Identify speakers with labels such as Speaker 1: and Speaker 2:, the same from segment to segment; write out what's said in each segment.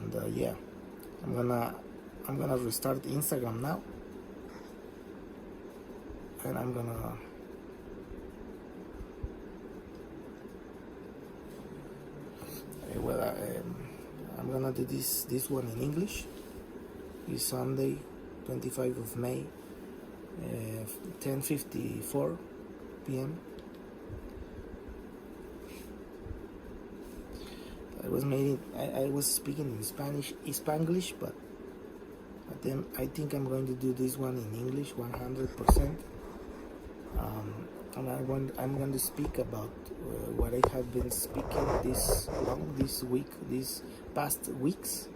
Speaker 1: And yeah, I'm gonna restart Instagram now, and I'm gonna I'm gonna do this one in English. It's Sunday, 25th of May, 10:54 p.m. I was speaking in Spanglish, but then I think I'm going to do this one in English 100%. And I'm going to speak about what I have been speaking this week, these past weeks.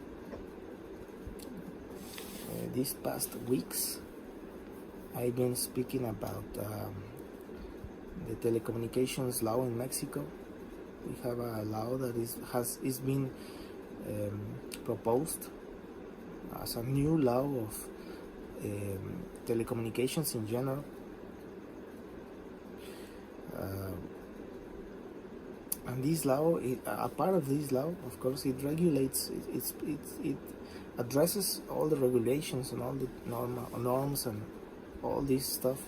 Speaker 1: These past weeks, I've been speaking about the telecommunications law in Mexico. We have a law that is being proposed as a new law of telecommunications in general. And this law, a part of this law, of course, it regulates, it addresses all the regulations and all the norms and all this stuff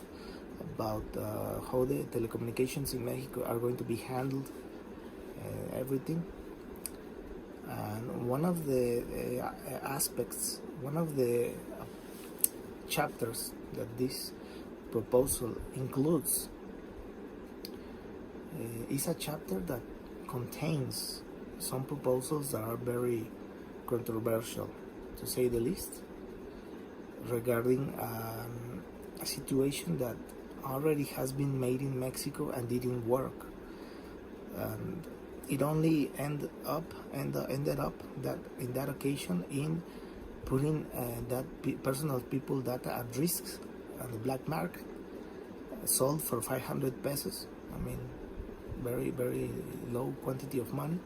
Speaker 1: about how the telecommunications in Mexico are going to be handled, everything. And one of the aspects, one of the chapters that this proposal includes is a chapter that contains some proposals that are very controversial, to say the least, regarding a situation that already has been made in Mexico and didn't work. And it only ended up that in that occasion in putting that personal people data at risk on the black market, sold for 500 pesos. I mean, very, very low quantity of money,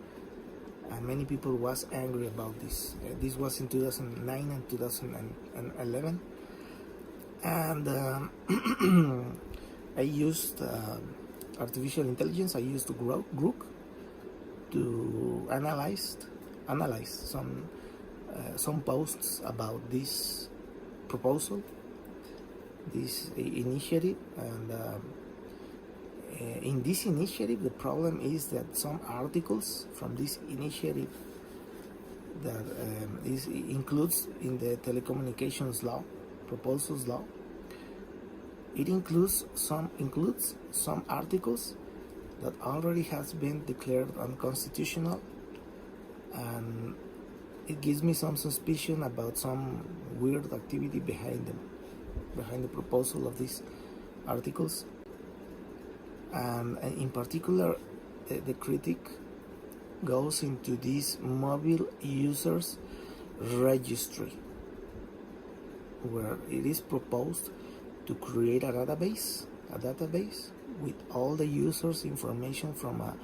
Speaker 1: and many people was angry about this. This was in 2009 and 2011, and I used artificial intelligence. I used Grok to analyze some posts about this proposal, this initiative, and in this initiative, the problem is that some articles from this initiative that includes in the telecommunications law, proposals law, it includes some articles that already has been declared unconstitutional, and it gives me some suspicion about some weird activity behind the proposal of these articles. And in particular, the critic goes into this mobile users registry, where it is proposed to create a database with all the users' information from a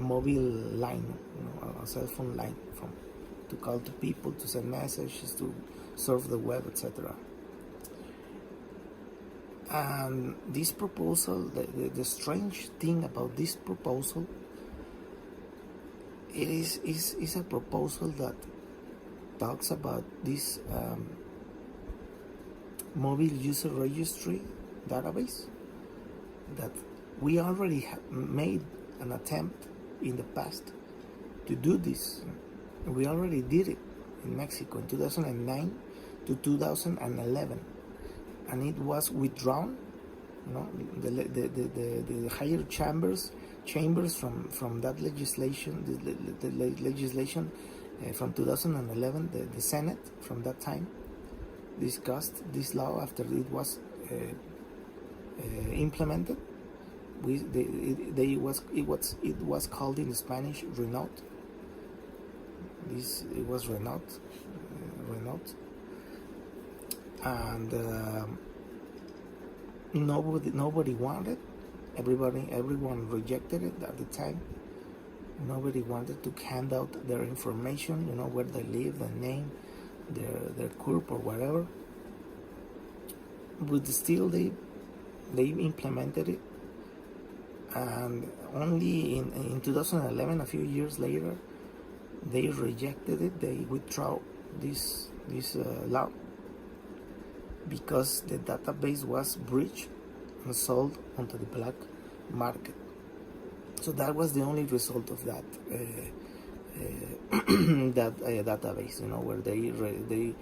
Speaker 1: mobile line, a cell phone line, to call to people, to send messages, to surf the web, etc. And this proposal, the strange thing about this proposal, it is a proposal that talks about this mobile user registry database, that we already made an attempt in the past to do this. We already did it in Mexico in 2009 to 2011. And it was withdrawn. The higher chambers from that legislation, the legislation from 2011, the Senate from that time discussed this law after it was implemented. It was called in Spanish Renault. It was Renault. And nobody wanted. Everyone rejected it at the time. Nobody wanted to hand out their information, where they live, their name, their CURP or whatever. But still, they implemented it, and only in 2011, a few years later, they rejected it. They withdrew this law because the database was breached and sold onto the black market. So that was the only result of that database, where they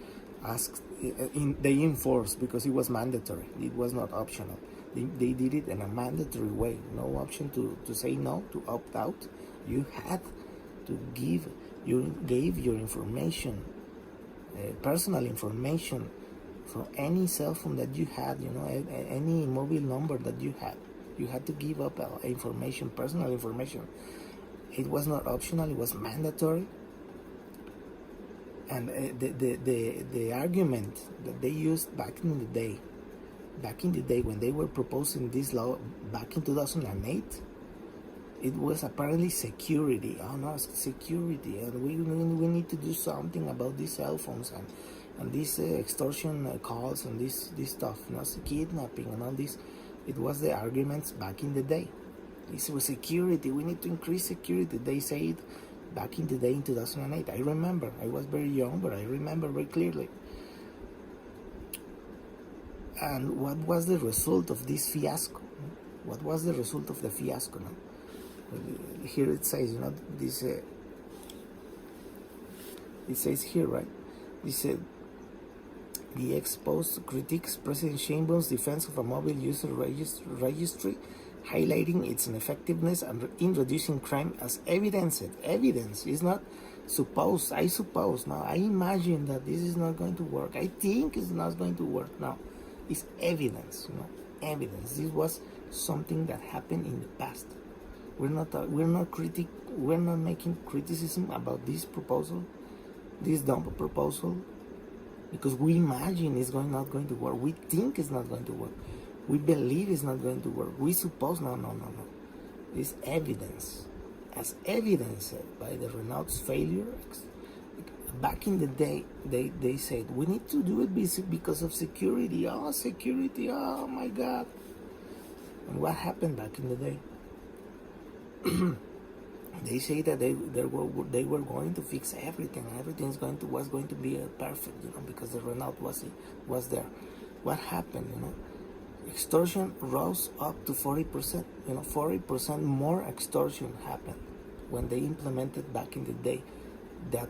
Speaker 1: asked, they enforced, because it was mandatory. It was not optional. They did it in a mandatory way. No option to say no, to opt out. You had to gave your information, personal information, from any cell phone that you had, any mobile number that you had. You had to give up information, personal information. It was not optional, it was mandatory. And the argument that they used back in the day when they were proposing this law back in 2008, it was apparently security. Oh no, security, and we need to do something about these cell phones and these extortion calls and this stuff, kidnapping and all this. It was the arguments back in the day. This was security. We need to increase security. They said back in the day in 2008. I remember. I was very young, but I remember very clearly. And what was the result of this fiasco? What was the result of the fiasco? Here it says, this. It says here, right? This the exposed critiques President Sheinbaum's defense of a mobile user registry, highlighting its ineffectiveness in reducing crime as evidence. Evidence is not supposed. I suppose. Now, I imagine that this is not going to work. I think it's not going to work. Now, it's evidence. Evidence. This was something that happened in the past. We're not making criticism about this proposal, this dumb proposal, because we imagine it's not going to work. We think it's not going to work. We believe it's not going to work. We suppose no. It's evidence. As evidence by the Renault's failure. Back in the day, they said, we need to do it because of security. Oh, security, oh my God. And what happened back in the day? They say that they were going to fix everything. Everything was going to be perfect, because the Renault was there. What happened? Extortion rose up to 40%. 40% more extortion happened when they implemented back in the day that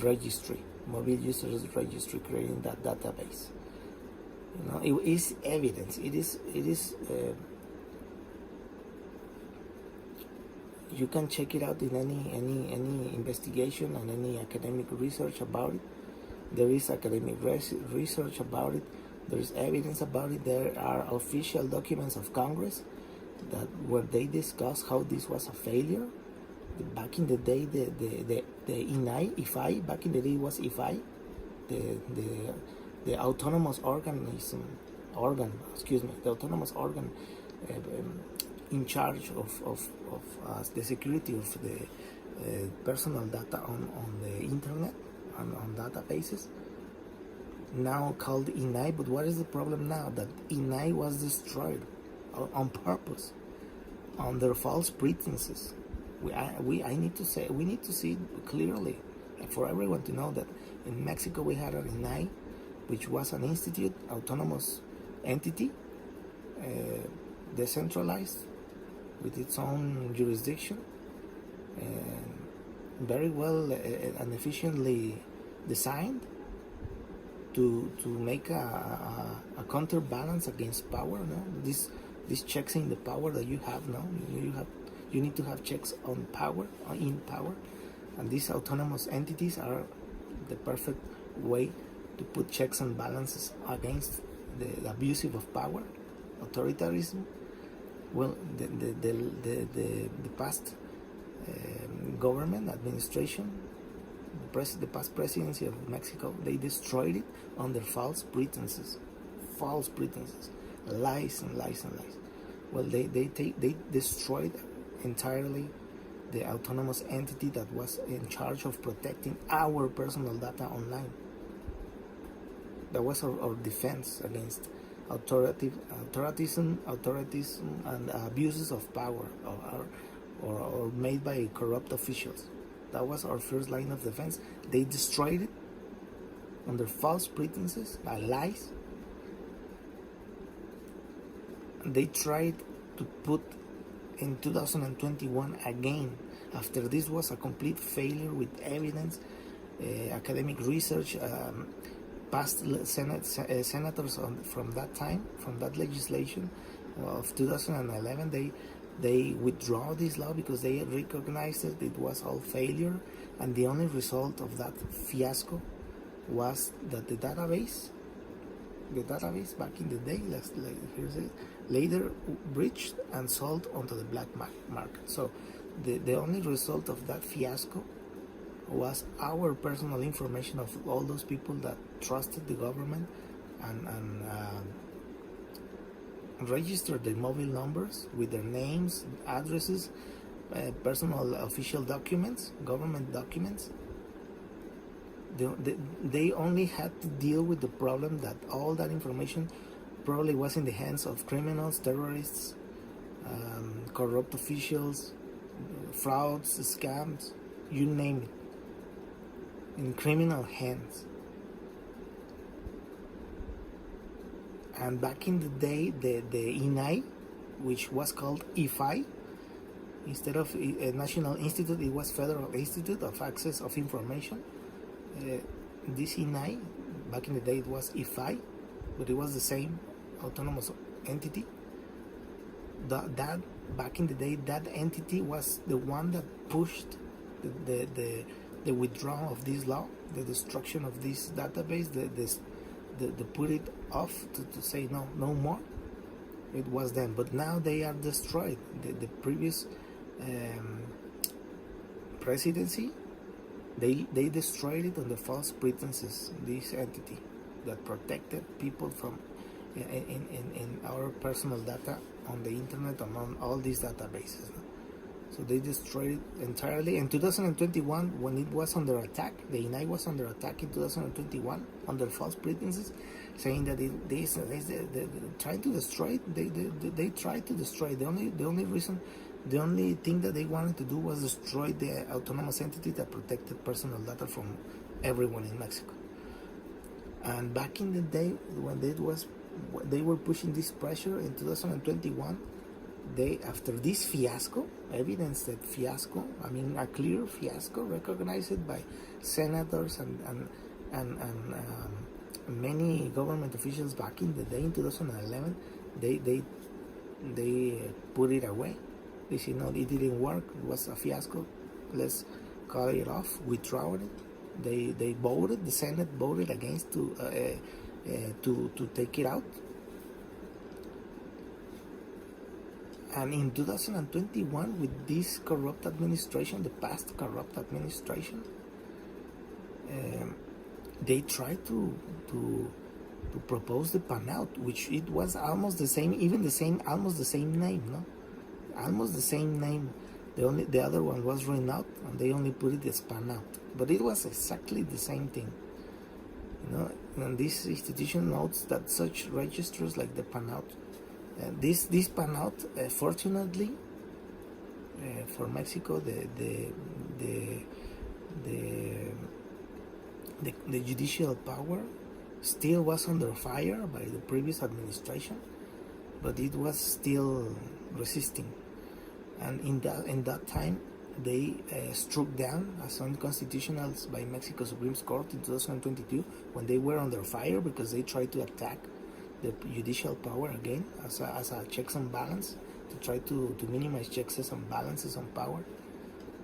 Speaker 1: registry, mobile users registry, creating that database. It is evidence. It is. You can check it out in any investigation and any academic research about it. There is academic research about it. There is evidence about it. There are official documents of Congress where they discuss how this was a failure. Back in the day, the IFAI, back in the day it was IFAI, the autonomous the autonomous organ in charge of the security of the personal data on the internet, on databases, now called INAI. But what is the problem now? That INAI was destroyed on purpose, under false pretenses. We need to see it clearly, for everyone to know that in Mexico we had an INAI, which was an institute, autonomous entity, decentralized, with its own jurisdiction, very well and efficiently designed to make a counterbalance against power. These checks in the power that you have now, you need to have checks on power, in power, and these autonomous entities are the perfect way to put checks and balances against the abusive of power, authoritarianism. Well, the past government administration, the past presidency of Mexico, they destroyed it under false pretenses, lies and lies and lies. Well, they destroyed entirely the autonomous entity that was in charge of protecting our personal data online. That was our defense against authoritism and abuses of power, or made by corrupt officials. That was our first line of defense. They destroyed it under false pretenses, lies. They tried to put in 2021 again, after this was a complete failure with evidence, academic research, past senators from that time, from that legislation of 2011, they withdraw this law because they recognized that it was all failure, and the only result of that fiasco was that the database back in the day, later breached and sold onto the black market. So the only result of that fiasco was our personal information of all those people that trusted the government and registered their mobile numbers with their names, addresses, personal official documents, government documents. They only had to deal with the problem that all that information probably was in the hands of criminals, terrorists, corrupt officials, frauds, scams, you name it, in criminal hands. And back in the day, the INAI, which was called IFI, instead of a National Institute, it was Federal Institute of Access of Information. This INAI, back in the day it was IFI, but it was the same autonomous entity. That back in the day, that entity was the one that pushed the withdrawal of this law, the destruction of this database, the put it off to say no more. It was them, but now they are destroyed. The previous presidency, they destroyed it under false pretenses. This entity that protected people from in our personal data on the internet, among all these databases. So they destroyed it entirely. In 2021, when it was under attack, the INAI was under attack in 2021 under false pretenses, saying that they trying to destroy it. They tried to destroy it. The only thing that they wanted to do was destroy the autonomous entity that protected personal data from everyone in Mexico. And back in the day, when they were pushing this pressure in 2021, after this fiasco, evidence that fiasco, I mean a clear fiasco, recognized by senators and many government officials back in the day in 2011, they put it away. They said, no, it didn't work. It was a fiasco. Let's cut it off. Withdraw it. They voted. The Senate voted against to take it out. And in 2021, with this corrupt administration, the past corrupt administration, they tried to propose the PAN-out, which it was almost the same, almost the same name, no? Almost the same name. The other one was RENOUT, and they only put it as PAN-out. But it was exactly the same thing. You know, and this institution notes that such registers like the PAN-out, this PAN-out, fortunately for Mexico, the judicial power still was under fire by the previous administration, but it was still resisting. And in that time, they struck down as unconstitutional by Mexico Supreme Court in 2022 when they were under fire because they tried to attack the judicial power again as a checks and balance, to try to minimize checks and balances on power.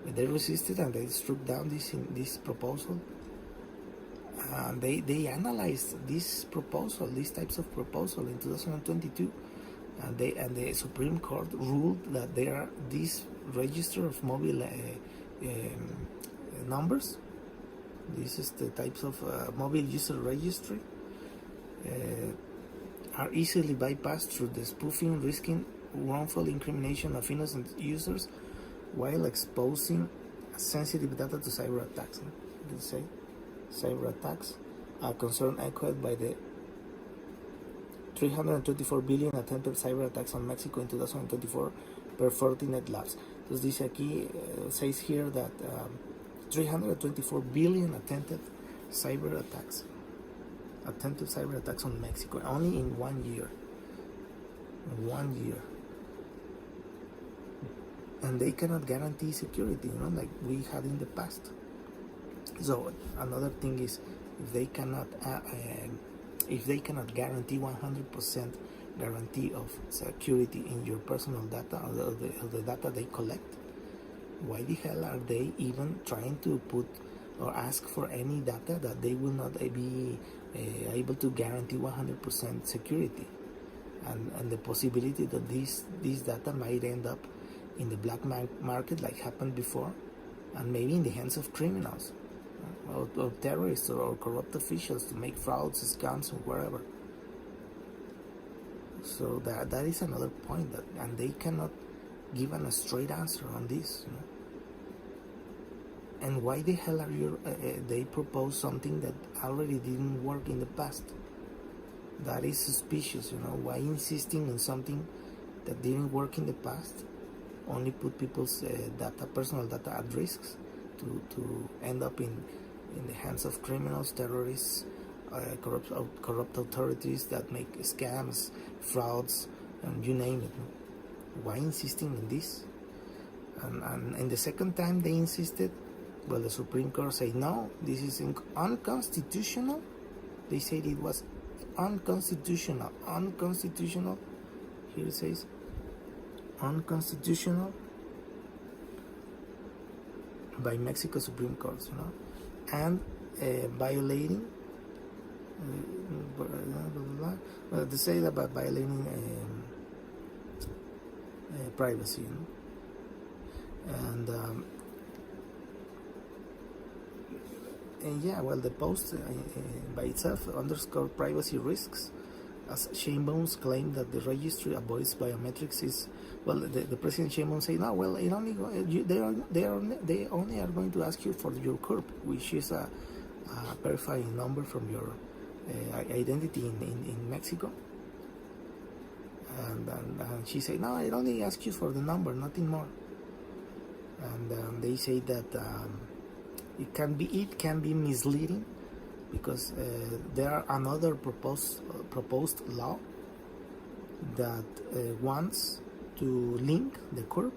Speaker 1: But they resisted and they struck down this proposal. They analyzed this proposal, these types of proposal in 2022, and the Supreme Court ruled that there are these register of mobile numbers. This is the types of mobile user registry. Are easily bypassed through the spoofing, risking wrongful incrimination of innocent users while exposing sensitive data to cyber attacks. Let's say cyber attacks, a concern echoed by the 324 billion attempted cyber attacks on Mexico in 2024 per Fortinet Labs. Entonces dice aquí, says here that 324 billion attempted cyber attacks on Mexico, only in 1 year. 1 year. And they cannot guarantee security, like we had in the past. So another thing is, if they cannot guarantee 100% guarantee of security in your personal data, or the data they collect, why the hell are they even trying to put or ask for any data that they will not be able to guarantee 100% security, and the possibility that these data might end up in the black market, like happened before, and maybe in the hands of criminals, or terrorists, or corrupt officials to make frauds, scams, or wherever. So that is another point, and they cannot give a straight answer on this. And why the hell are they propose something that already didn't work in the past? That is suspicious. Why insisting on something that didn't work in the past? Only put people's personal data at risks to end up in the hands of criminals, terrorists, corrupt authorities that make scams, frauds, and you name it. Why insisting on this? And the second time they insisted, well, the Supreme Court said no, this is unconstitutional. They said it was unconstitutional. Here it says unconstitutional by Mexico Supreme Court, and violating. Well, they say about violating privacy, and yeah, well, the post by itself underscored privacy risks, as Sheinbaum's claim that the registry avoids biometrics is, well, the President Sheinbaum said, no, well, it only they only are going to ask you for your CURP, which is a verifying number from your identity in Mexico. And she said, no, it only asks you for the number, nothing more. And they say that it can be misleading, because there are another proposed law that wants to link the CURP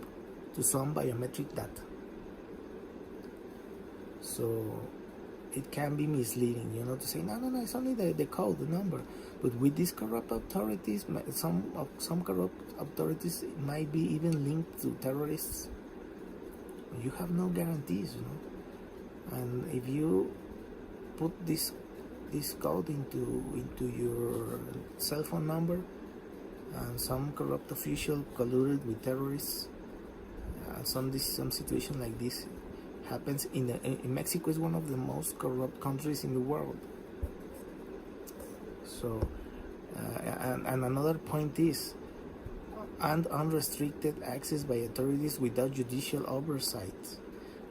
Speaker 1: to some biometric data. So it can be misleading, to say no, it's only the code, the number. But with these corrupt authorities, some corrupt authorities might be even linked to terrorists. You have no guarantees, And if you put this code into your cell phone number, and some corrupt official colluded with terrorists, some situation like this happens in Mexico. Is one of the most corrupt countries in the world. So and another point is, and unrestricted access by authorities without judicial oversight.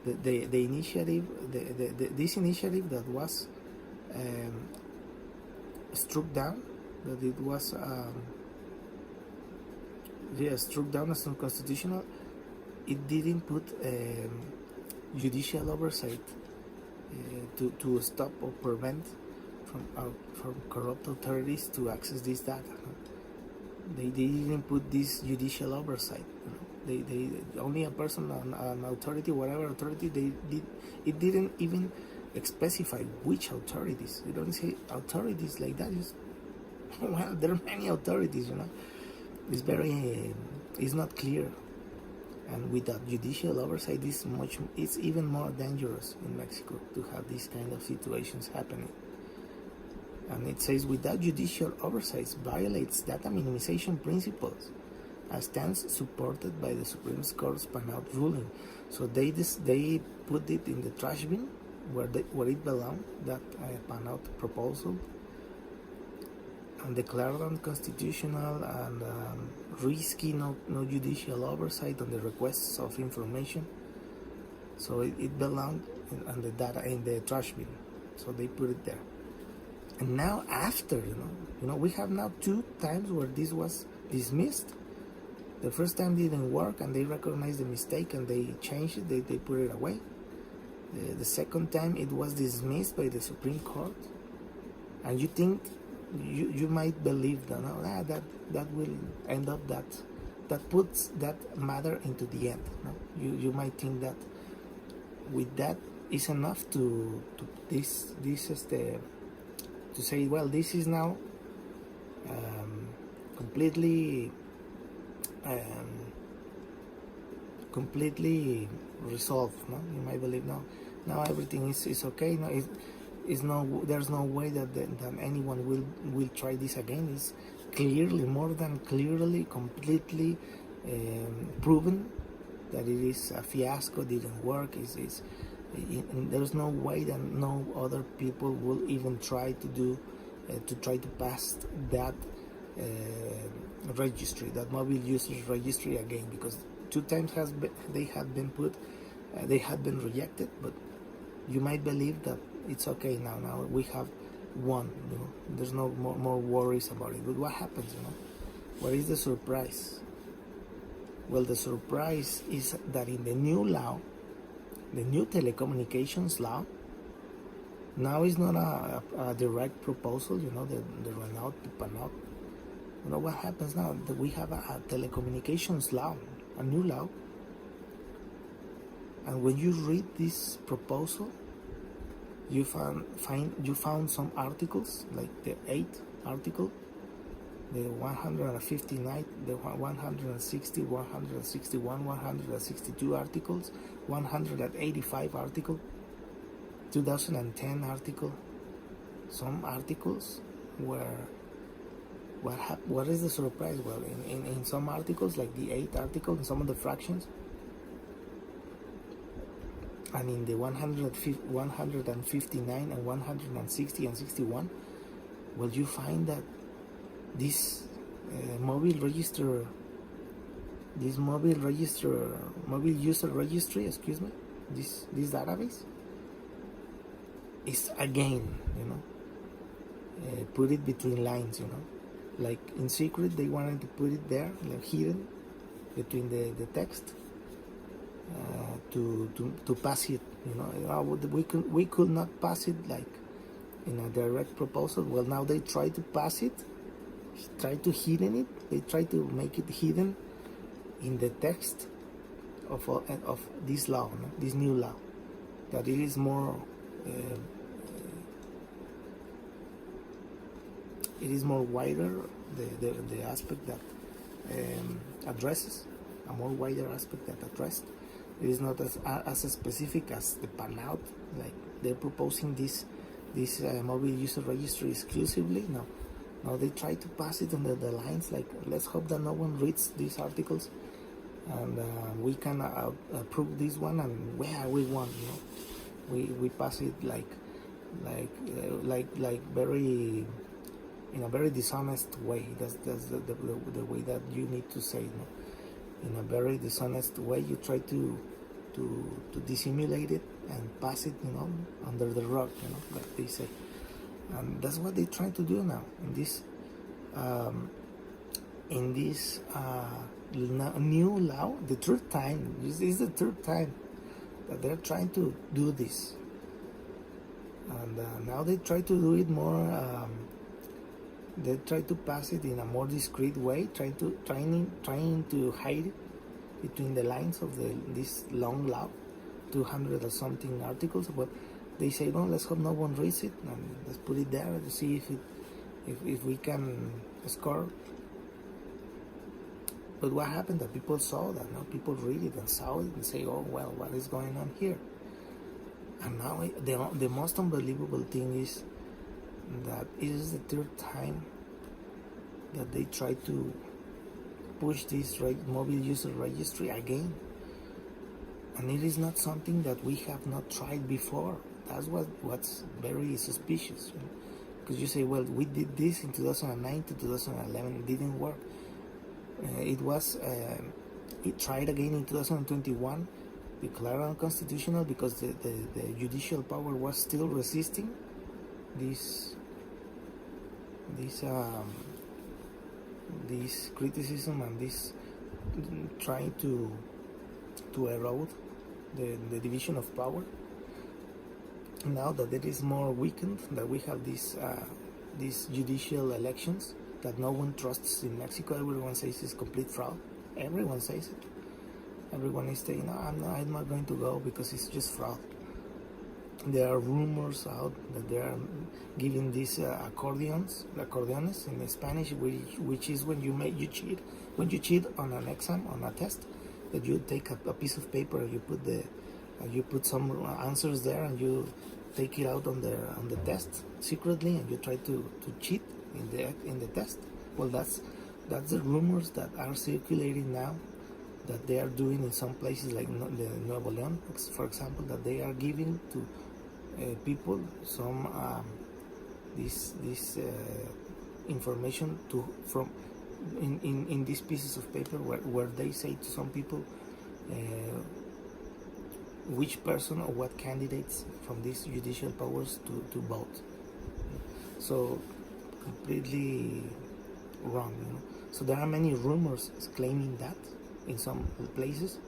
Speaker 1: The initiative, this initiative that was struck down, that it was struck down as unconstitutional. It didn't put judicial oversight to stop or prevent from corrupt authorities to access this data. They didn't put this judicial oversight. They only a person, an authority, whatever authority, it didn't even specify which authorities. They don't say authorities like that. Well, there are many authorities, it's not clear. And without judicial oversight, it's even more dangerous in Mexico to have these kind of situations happening. And it says, without judicial oversight, violates data minimization principles, a stance supported by the Supreme Court's pan-out ruling. So they put it in the trash bin where it belonged, that pan-out proposal, and declared unconstitutional and risky, no judicial oversight on the requests of information. So it belonged in the data in the trash bin. So they put it there. And now after, we have now 2 times where this was dismissed. The first time didn't work, and they recognized the mistake and they changed it. They put it away. The second time it was dismissed by the Supreme Court, and you think you might believe that no, that will end up that puts that matter into the end. No? You might think that with that is enough to this is the to say, well, this is now completely resolved. No, you might believe now everything is okay. No, there's no way that anyone will try this again. It's clearly, more than clearly, completely proven that it is a fiasco, didn't work. There's no way that no other people will even try to pass that registry, that mobile users registry again, because 2 times they have been rejected. But you might believe that it's okay now. Now we have one. There's no more worries about it. But what happens? What is the surprise? Well, the surprise is that in the new law, the new telecommunications law, now is not a direct proposal. The Renault to Panot. What happens now? That we have a telecommunications law, a new law. And when you read this proposal, you found some articles, like the 8th article, the 159, the 160, 161, 162 articles, 185 article, 2010 article. Some articles where what is the surprise? Well, in some articles, like the 8th article, in some of the fractions, and in the 159 and 160 and 61, well, you find that this mobile user registry, this database is again, put it between lines, like in secret they wanted to put it there, like hidden between the text. To pass it, we could not pass it like in a direct proposal. Well, now they try to pass it, try to hidden it. They try to make it hidden in the text of this law, this new law, that it is more wider, the aspect that addresses a more wider aspect that addressed. It is not as specific as the PANOUT, like they're proposing this mobile user registry exclusively. Now they try to pass it under the lines, like, let's hope that no one reads these articles, and we can approve this one, and we want, we pass it like very, in a very dishonest way. That's the way that you need to say it. In a very dishonest way, you try to dissimulate it and pass it, under the rug, like they say. And that's what they try to do now in this new law. The third time, this is the third time that they're trying to do this, and now they try to do it more. They try to pass it in a more discreet way, trying to hide it between the lines of this long law, 200 or something articles. But they say, no, let's hope no one reads it, and let's put it there to see if we can score. But what happened? That people saw that. Now people read it and saw it and say, oh well, what is going on here? And now the most unbelievable thing is that it is the third time that they try to push this mobile user registry again, and it is not something that we have not tried before. That's what's very suspicious, because you say, well, we did this in 2009 to 2011, it didn't work. It tried again in 2021, declared unconstitutional because the judicial power was still resisting this criticism and this trying to erode the division of power. now that it is more weakened, that we have these judicial elections that no one trusts in Mexico. Everyone says it's complete fraud. Everyone says it. Everyone is saying, no, I'm not going to go because it's just fraud. There are rumors out that they are giving these accordeones in Spanish, which is when you cheat. When you cheat on an exam, on a test, that you take a piece of paper and you put some answers there, and you take it out on the test secretly, and you try to cheat in the test. Well, that's the rumors that are circulating now, that they are doing in some places like the Nuevo León, for example, that they are giving to people some this information from in these pieces of paper where they say to some people which person or what candidates from these judicial powers to vote. So completely wrong, you know. So there are many rumors claiming that in some places,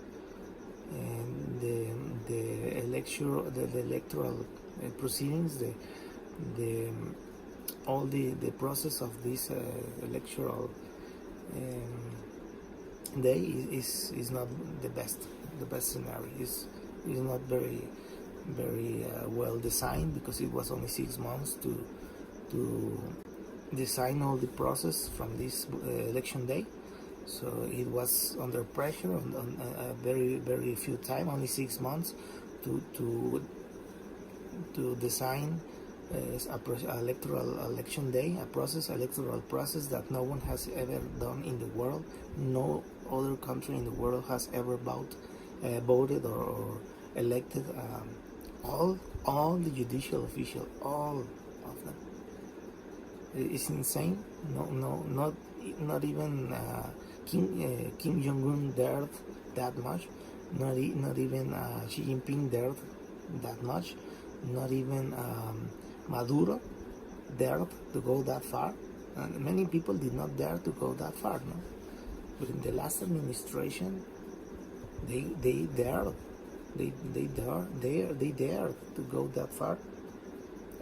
Speaker 1: and the electoral proceedings, all the process of this electoral day is not the best scenario. Is not very well designed, because it was only 6 months to design all the process from this election day. So it was under pressure on a very few time, only 6 months to design electoral election day, electoral process that no one has ever done in the world. No other country in the world has ever voted or elected all the judicial officials, all of them. It's insane. Not even Kim Jong-un dared that much. Not even Xi Jinping dared that much. Not even Maduro dared to go that far. And many people did not dare to go that far, no? But in the last administration, they dared. They dared to go that far.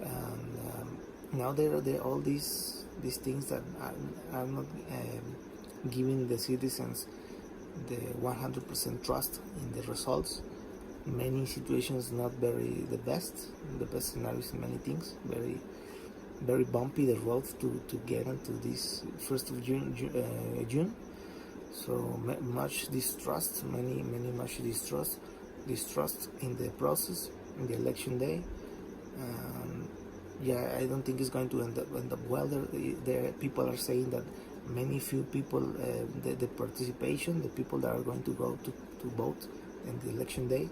Speaker 1: And now there are all these things that are not giving the citizens the 100% trust in the results. Many situations not very the best scenarios in many things. Very bumpy the road to get into this 1st of June. So much distrust, much distrust in the process, in the election day. Yeah, I don't think it's going to end up well. There people are saying that few people, the participation, the people that are going to go to vote in the election day,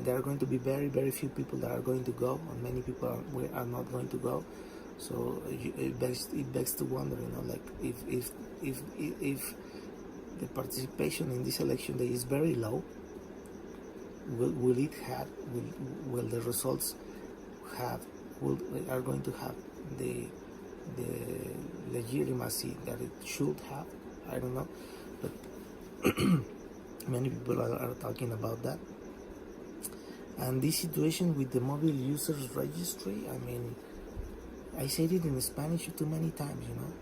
Speaker 1: there are going to be very few people that are going to go, and many people are not going to go. So it begs to wonder, you know, like if the participation in this election day is very low, will the results are going to have the legitimacy that it should have? I don't know, but many people are talking about that. And this situation with the mobile users registry, I mean, I said it in Spanish too many times, you know.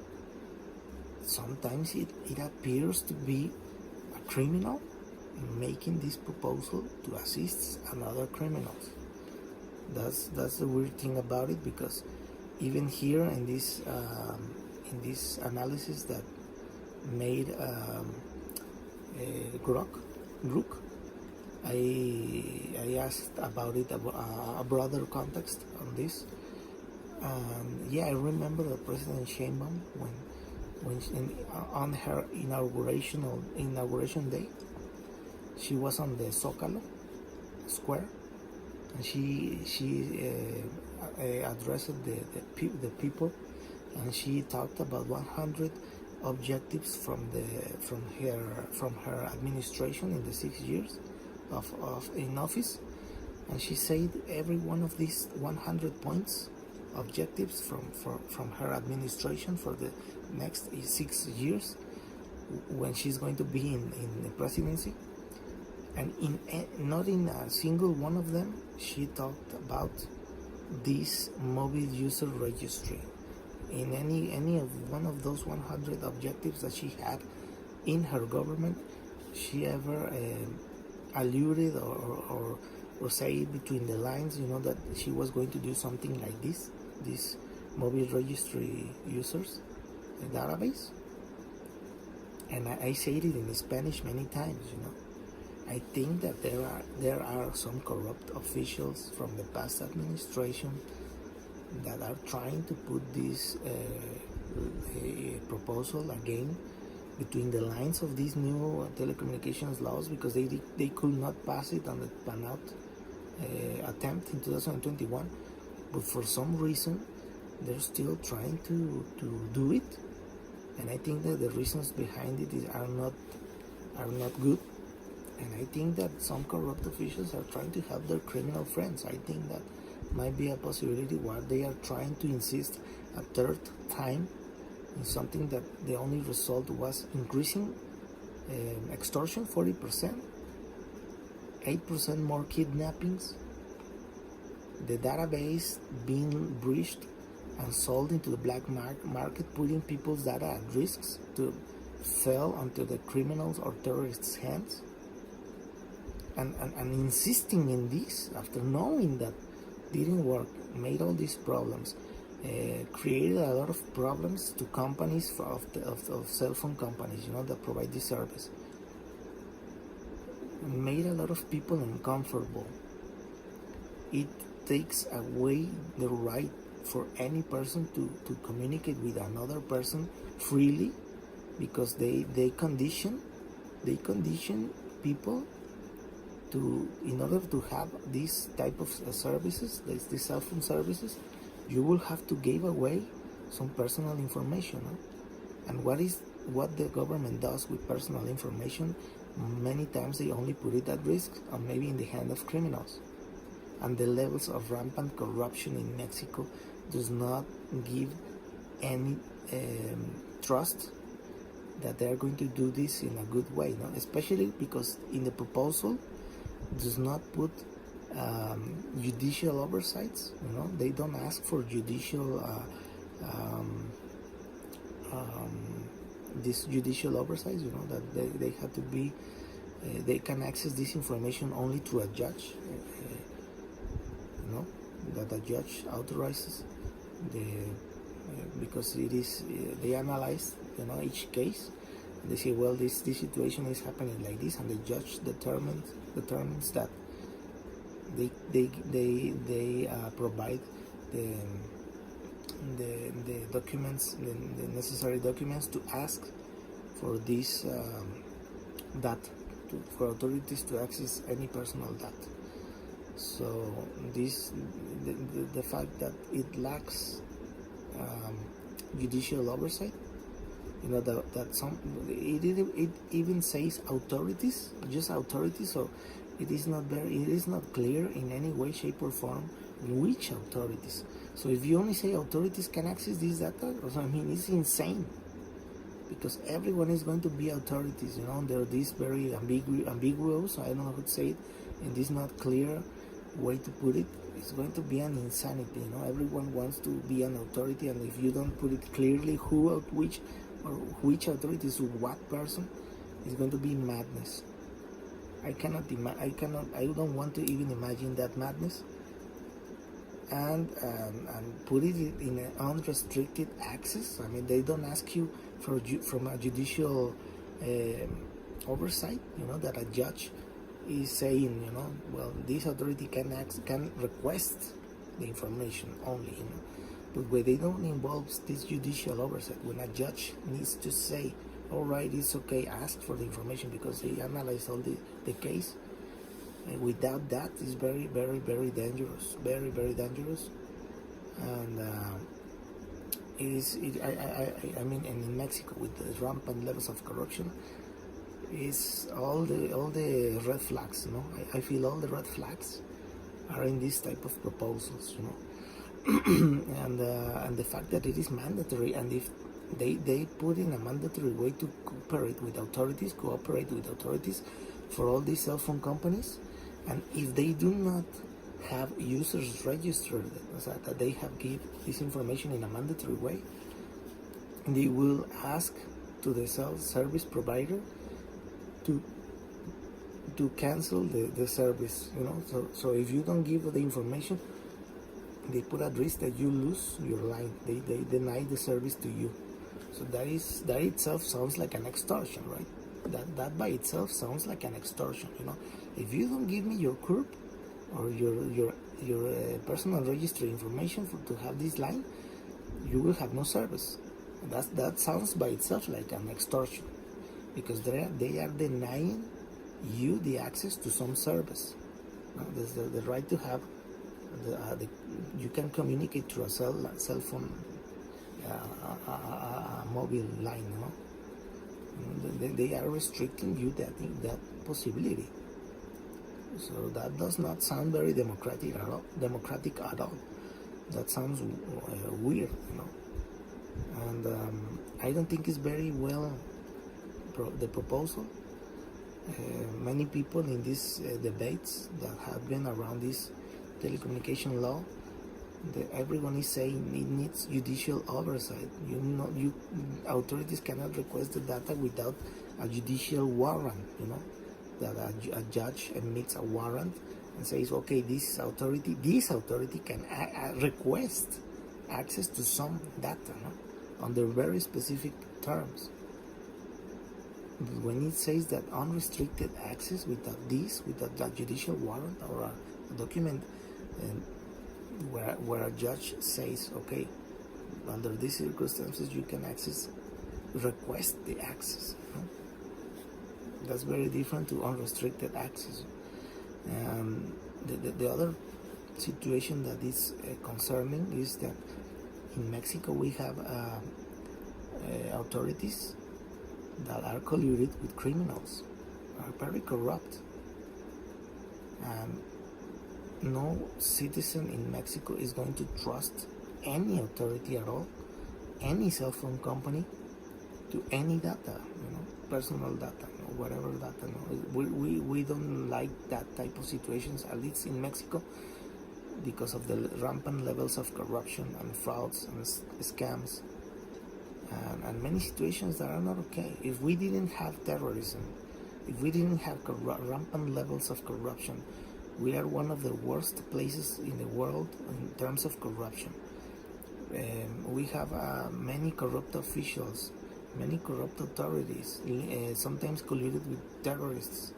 Speaker 1: Sometimes it appears to be a criminal making this proposal to assist another criminals. That's the weird thing about it, because even here in this analysis that made Grook, I asked about it, a broader context on this. Yeah, I remember that President Sheinbaum, on her inauguration day, she was on the Zócalo Square, and she addressed the people, and she talked about 100 objectives from her administration in the 6 years of in office, and she said every one of these 100 points, objectives from her administration for the next 6 years when she's going to be in the presidency, And not in a single one of them she talked about this mobile user registry. In any of one of those 100 objectives that she had in her government, she ever alluded or say between the lines, that she was going to do something like this mobile registry users database. And I said it in Spanish many times. I think that there are some corrupt officials from the past administration that are trying to put this proposal again between the lines of these new telecommunications laws, because they could not pass it on the pan-out attempt in 2021, but for some reason they're still trying to do it. And I think that the reasons behind it are not good. And I think that some corrupt officials are trying to help their criminal friends. I think that might be a possibility where they are trying to insist a third time in something that the only result was increasing extortion 40%, 8% more kidnappings, the database being breached and sold into the black market, putting people's data at risks to fall onto the criminals or terrorists' hands. And insisting in this after knowing that didn't work, made all these problems, created a lot of problems to companies of cell phone companies, that provide this service, made a lot of people uncomfortable. It takes away the right for any person to communicate with another person freely, because they condition people to, in order to have this type of services, these cell phone services, you will have to give away some personal information. And what the government does with personal information, many times they only put it at risk, or maybe in the hand of criminals. And the levels of rampant corruption in Mexico does not give any trust that they are going to do this in a good way, especially because in the proposal does not put judicial oversights. They don't ask for judicial this judicial oversight, that they have to be they can access this information only through a judge, that a judge authorizes because it is they analyze each case. They say, well, this situation is happening like this, and the judge determines that they provide the documents, the necessary documents to ask for this data, for authorities to access any personal data. So the fact that it lacks judicial oversight, that it even says authorities, just authorities. So it is not clear in any way, shape, or form which authorities. So if you only say authorities can access this data, it's insane, because everyone is going to be authorities. They're this very ambiguous. I don't know how to say it, and this not clear way to put it. It's going to be an insanity. Everyone wants to be an authority, and if you don't put it clearly which authority is what person, it's going to be madness. I don't want to even imagine that madness. And put it in an unrestricted access. They don't ask you from a judicial oversight. That a judge is saying, well, this authority can request the information only. But where they don't involve this judicial oversight, when a judge needs to say, all right, it's okay, ask for the information because they analyze all the case. And without that, it's very, very, very dangerous. Very, very dangerous. And and in Mexico, with the rampant levels of corruption, is all the red flags. I feel all the red flags are in this type of proposals. And the fact that it is mandatory, and if they put in a mandatory way to cooperate with authorities, for all these cell phone companies, and if they do not have users registered that they have give this information in a mandatory way, they will ask to the cell service provider to cancel the service, so if you don't give the information, they put at risk that you lose your line. They deny the service to you. So that itself sounds like an extortion, right? That by itself sounds like an extortion. If you don't give me your CURP or your personal registry information to have this line, you will have no service. That sounds by itself like an extortion, because they are denying you the access to some service. There's the right to have you can communicate through a cell phone, a mobile line. They are restricting you that possibility. So that does not sound very democratic at all. That sounds weird, and I don't think it's very well the proposal. Many people in these debates that have been around this telecommunication law, everyone is saying it needs judicial oversight. Authorities cannot request the data without a judicial warrant. That a judge emits a warrant and says, okay, this authority can request access to some data, under very specific terms. When it says that unrestricted access without that judicial warrant or a document where a judge says, okay, under these circumstances you can request the access. That's very different to unrestricted access. The other situation that is concerning is that in Mexico we have authorities that are colluded with criminals, are very corrupt, and no citizen in Mexico is going to trust any authority at all, any cell phone company, to any data, personal data, whatever data. We don't like that type of situations, at least in Mexico, because of the rampant levels of corruption and frauds and scams, and many situations that are not okay. If we didn't have terrorism, if we didn't have rampant levels of corruption, we are one of the worst places in the world in terms of corruption. We have many corrupt officials, many corrupt authorities, sometimes colluded with terrorists.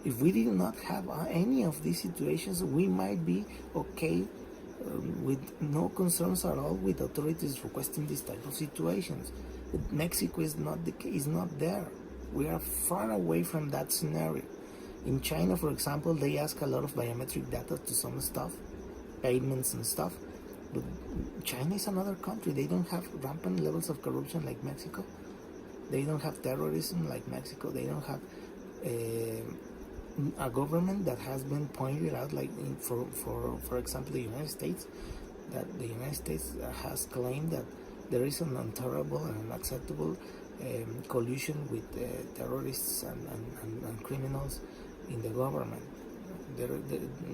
Speaker 1: If we did not have any of these situations, we might be okay with no concerns at all with authorities requesting this type of situations. But Mexico is not the case, is not there. We are far away from that scenario. In China, for example, they ask a lot of biometric data to some stuff, payments and stuff. But China is another country. They don't have rampant levels of corruption like Mexico. They don't have terrorism like Mexico. They don't have a government that has been pointed out, like for example, the United States, that the United States has claimed that there is an intolerable and unacceptable collusion with terrorists and criminals in the government.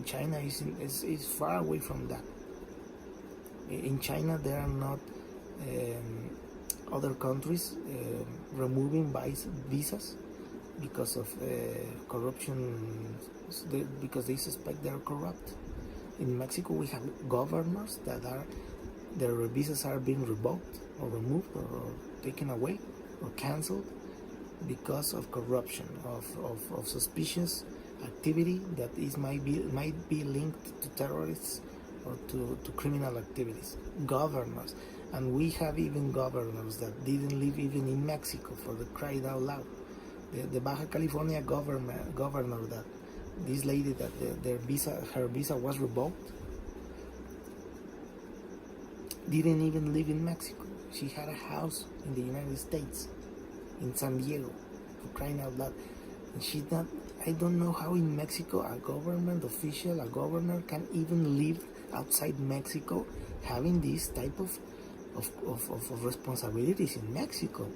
Speaker 1: China is far away from that. In China, there are not other countries removing visas because of corruption, because they suspect they are corrupt. In Mexico, we have governors that their visas are being revoked or removed or taken away or cancelled because of corruption, of suspicious activity that might be linked to terrorists or to criminal activities. Governors, and we have even governors that didn't live even in Mexico, for the crying out loud. The Baja California governor, that this lady that her visa was revoked, didn't even live in Mexico. She had a house in the United States, in San Diego, for crying out loud. And she's not. I don't know how in Mexico a government official, a governor, can even live outside Mexico, having this type of responsibilities in Mexico.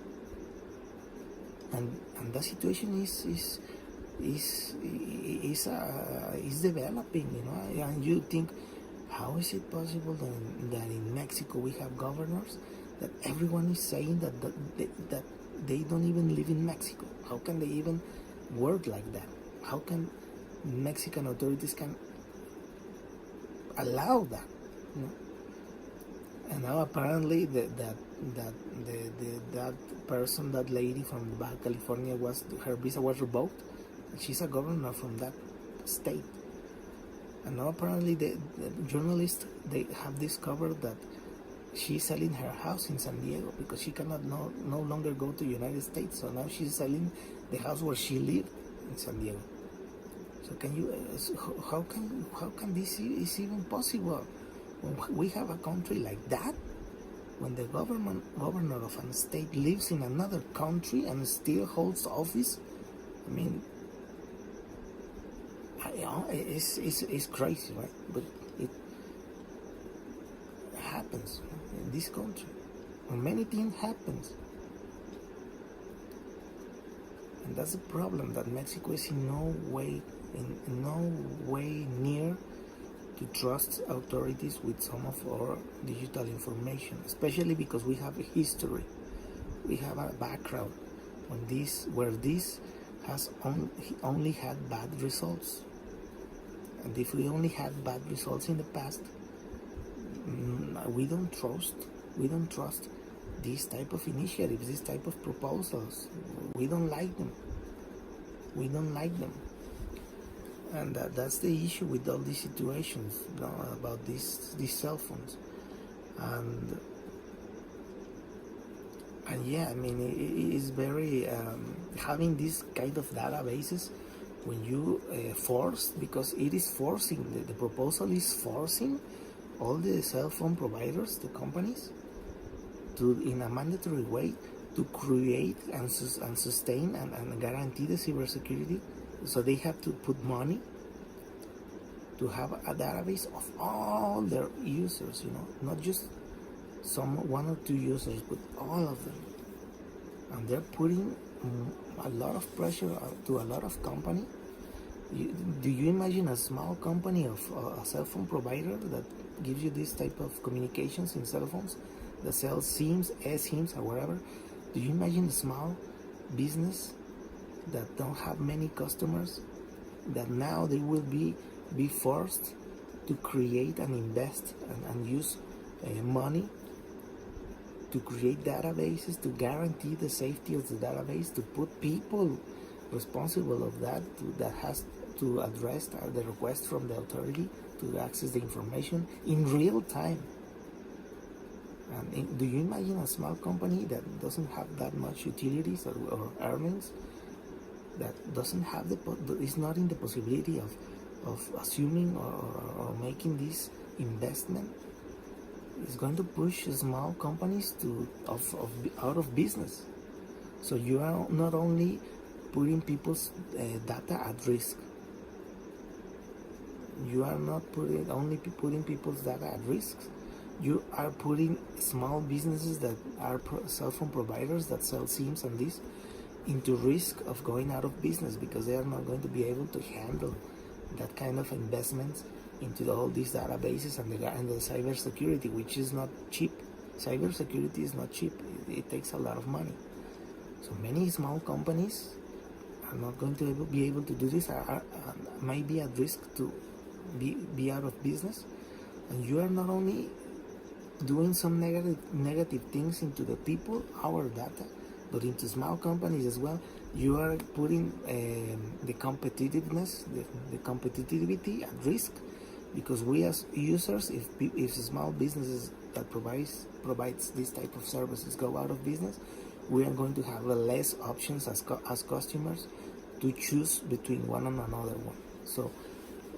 Speaker 1: And that situation is is developing, you know. And you think, how is it possible that in Mexico we have governors that everyone is saying that they don't even live in Mexico? How can they even work like that? How can Mexican authorities can allow that? You know? And now apparently that person, that lady from Baja California, her visa was revoked. She's a governor from that state. And now apparently the journalists, they have discovered that she's selling her house in San Diego because she cannot no longer go to the United States. So now she's selling the house where she lived in San Diego. So can you? How can this is even possible? When we have a country like that, when the governor of a state lives in another country and still holds office, I mean, it's crazy, right? But it happens in this country. When many things happens, and that's the problem, that Mexico is in no way near to trust authorities with some of our digital information, especially because we have a history, we have a background where this has only had bad results. And if we only had bad results in the past, we don't trust these type of initiatives, these type of proposals. We don't like them. And that's the issue with all these situations, you know, about these cell phones. And yeah, I mean, it is very having this kind of databases, when you force, because it is forcing, the proposal is forcing all the cell phone providers, the companies, to, in a mandatory way, to create and sustain and guarantee the cybersecurity. So they have to put money to have a database of all their users, you know, not just one or two users, but all of them. And they're putting a lot of pressure to a lot of company. Do you imagine a small company of a cell phone provider that gives you this type of communications in cell phones, that sells SIMs, eSIMs, or whatever? Do you imagine a small business that don't have many customers, that now they will be forced to create and invest and use money to create databases, to guarantee the safety of the database, to put people responsible of that, that has to address the request from the authority to access the information in real time? And do you imagine a small company that doesn't have that much utilities or earnings, that doesn't have is not in the possibility of assuming or making this investment? Is going to push small companies out of business. So you are not only putting people's data at risk, you are not only putting people's data at risk, you are putting small businesses that are cell phone providers that sell SIMs and this into risk of going out of business, because they are not going to be able to handle that kind of investments into all these databases and the cybersecurity, which is not cheap. Cybersecurity is not cheap. It takes a lot of money. So many small companies are not going to be able to do this, might be at risk to be out of business. And you are not only doing some negative things into the people, our data, but into small companies as well. You are putting the competitiveness, the competitivity at risk, because we as users, if small businesses that provides this type of services go out of business, we are going to have less options as customers to choose between one and another one. So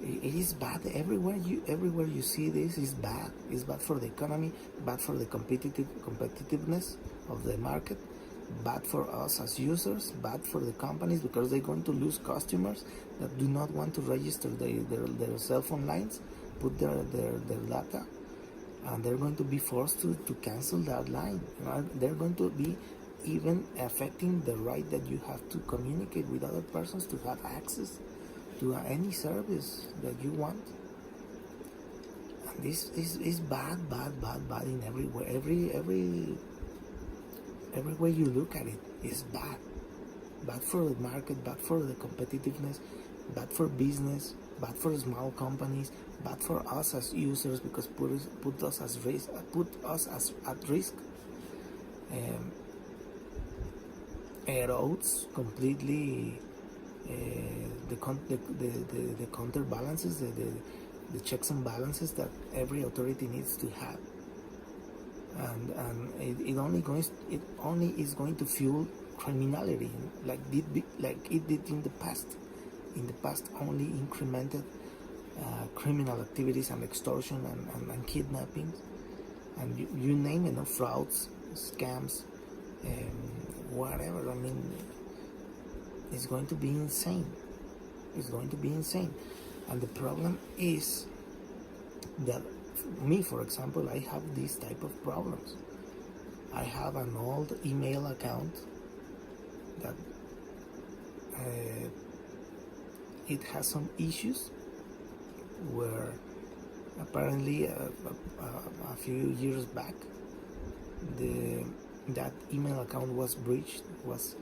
Speaker 1: it is bad everywhere you see this. Is bad. It's bad for the economy, bad for the competitiveness of the market, bad for us as users, bad for the companies, because they're going to lose customers that do not want to register their cell phone lines, put their data, and they're going to be forced to cancel that line. You know, they're going to be even affecting the right that you have to communicate with other persons, to have access to any service that you want. And this is bad in everywhere. Every way you look at it is bad. Bad for the market, bad for the competitiveness, bad for business, bad for small companies, bad for us as users, because put us at risk. Erodes completely the counterbalances, the checks and balances that every authority needs to have, and it only is going to fuel criminality, like it did in the past. In the past, only incremented criminal activities and extortion and kidnappings, and you name it, frauds, scams, whatever. I mean, it's going to be insane. It's going to be insane. And the problem is that me, for example, I have these type of problems. I have an old email account that it has some issues, where apparently a few years back that email account was breached, was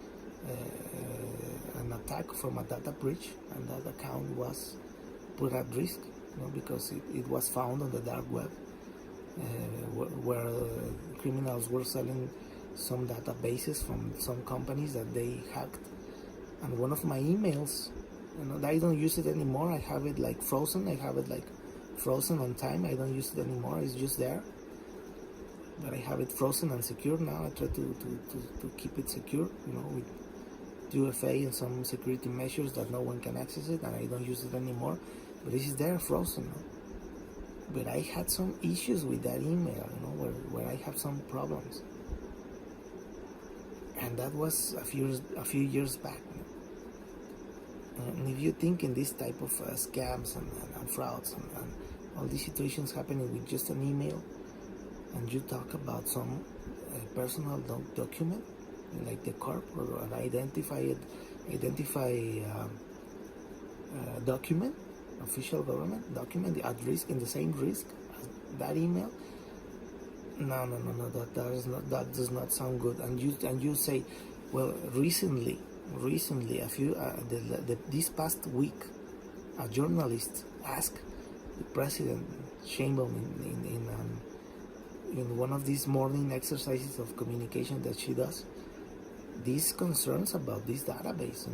Speaker 1: an attack from a data breach, and that account was put at risk, because it was found on the dark web, where criminals were selling some databases from some companies that they hacked. And one of my emails, I don't use it anymore. I have it like frozen. I have it like frozen on time. I don't use it anymore. It's just there. But I have it frozen and secure now. I try to keep it secure, with 2FA and some security measures that no one can access it, and I don't use it anymore. But this is there frozen. But I had some issues with that email, where I have some problems. And that was a few years back. And if you think in this type of scams and frauds and all these situations happening with just an email, and you talk about some personal document, like the corp or an identify document, official government document, at risk, in the same risk as that email. No, that does not sound good. And you say, well, recently, this past week, a journalist asked the president Sheinbaum in one of these morning exercises of communication that she does, these concerns about this database,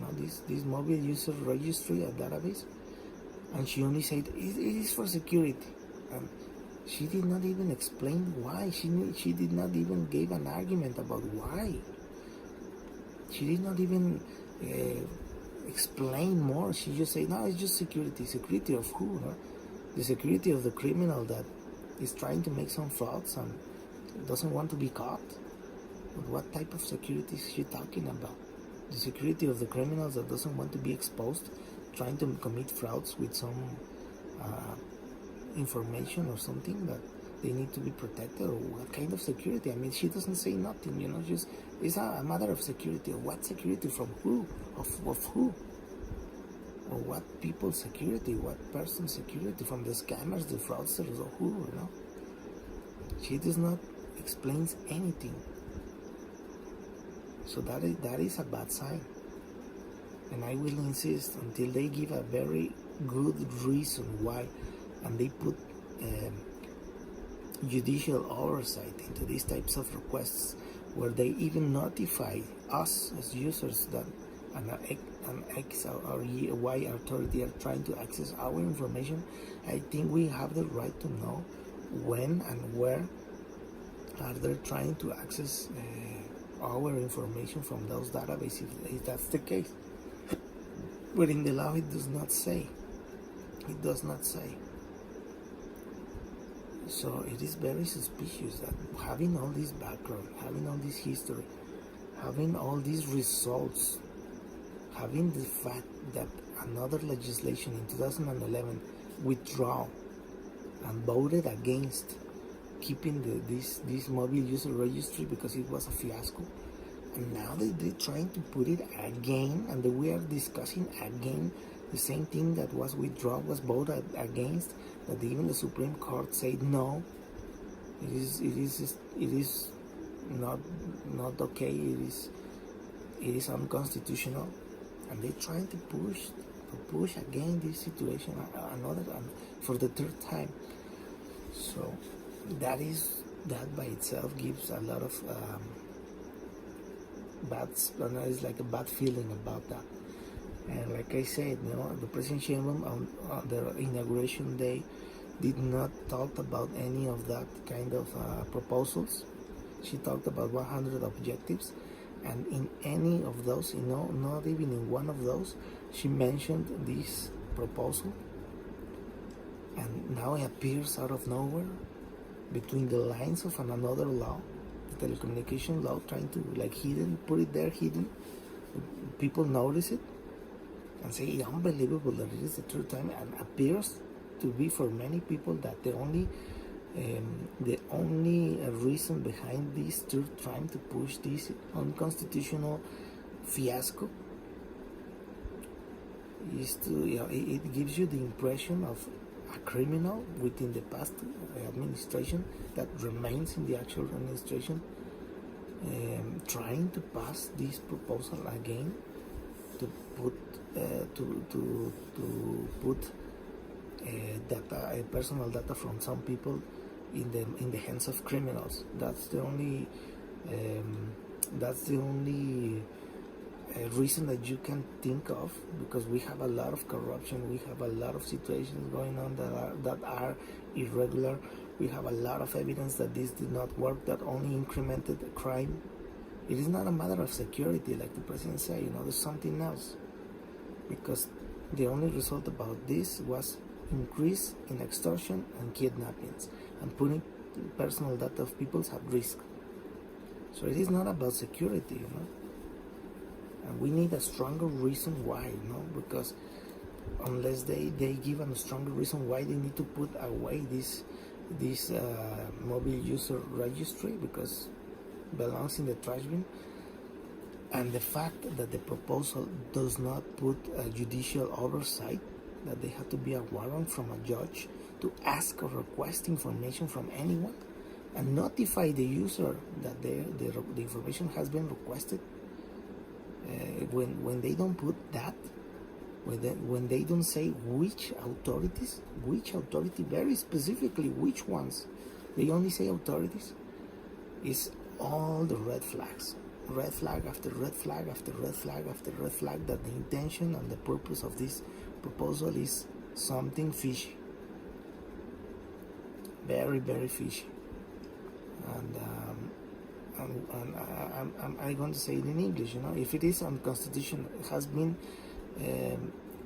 Speaker 1: this mobile user registry database, and she only said it is for security, and she did not even explain why. She did not even give an argument about why. She did not even explain more. She just said, no, it's just security. Security of who? The security of the criminal that is trying to make some frauds and doesn't want to be caught. But what type of security is she talking about? The security of the criminals that doesn't want to be exposed, trying to commit frauds with some information or something that they need to be protected, or what kind of security? I mean, she doesn't say nothing, just it's a matter of security. Of what security? From who? Of who? Or what people's security? What person's security? From the scammers, the fraudsters, or who? She does not explain anything. So that is a bad sign. And I will insist until they give a very good reason why, and they put judicial oversight into these types of requests, where they even notify us as users that an X or Y authority are trying to access our information. I think we have the right to know when and where are they trying to access our information from those databases, if that's the case. But in the law it does not say. It does not say. So it is very suspicious that having all this background, having all this history, having all these results, having the fact that another legislation in 2011 withdrew and voted against keeping this mobile user registry because it was a fiasco, And now they're trying to put it again, and we are discussing again the same thing that was withdrawn, was voted against, that even the Supreme Court said no, it is not okay, it is unconstitutional, and they're trying to push again this situation for the third time. So that by itself gives a lot of it's like a bad feeling about that. And like I said, the President Sheinbaum on the inauguration day did not talk about any of that kind of proposals. She talked about 100 objectives, and in any of those, not even in one of those, she mentioned this proposal. And now it appears out of nowhere, between the lines of another law, the telecommunication law, trying to put it there hidden. People notice it and say it's unbelievable that it is the third time, and appears to be for many people that the only reason behind this third time to push this unconstitutional fiasco is it gives you the impression of a criminal within the past administration that remains in the actual administration, trying to pass this proposal again to put personal data from some people in the hands of criminals. That's the only reason that you can think of, because we have a lot of corruption, we have a lot of situations going on that are irregular, we have a lot of evidence that this did not work, that only incremented the crime. It is not a matter of security, like the president said, there's something else, because the only result about this was increase in extortion and kidnappings and putting personal data of people at risk. So it is not about security, and we need a stronger reason why, because unless they give a stronger reason why they need to put away this mobile user registry, because it belongs in the trash bin, and the fact that the proposal does not put a judicial oversight, that they have to be a warrant from a judge to ask or request information from anyone and notify the user that the information has been requested. When they don't put that, when they don't say which authority, very specifically which ones, they only say authorities, is all the red flags. Red flag after red flag after red flag after red flag, that the intention and the purpose of this proposal is something fishy, very, very fishy. And I'm going to say it in English. If it is unconstitutional, it has been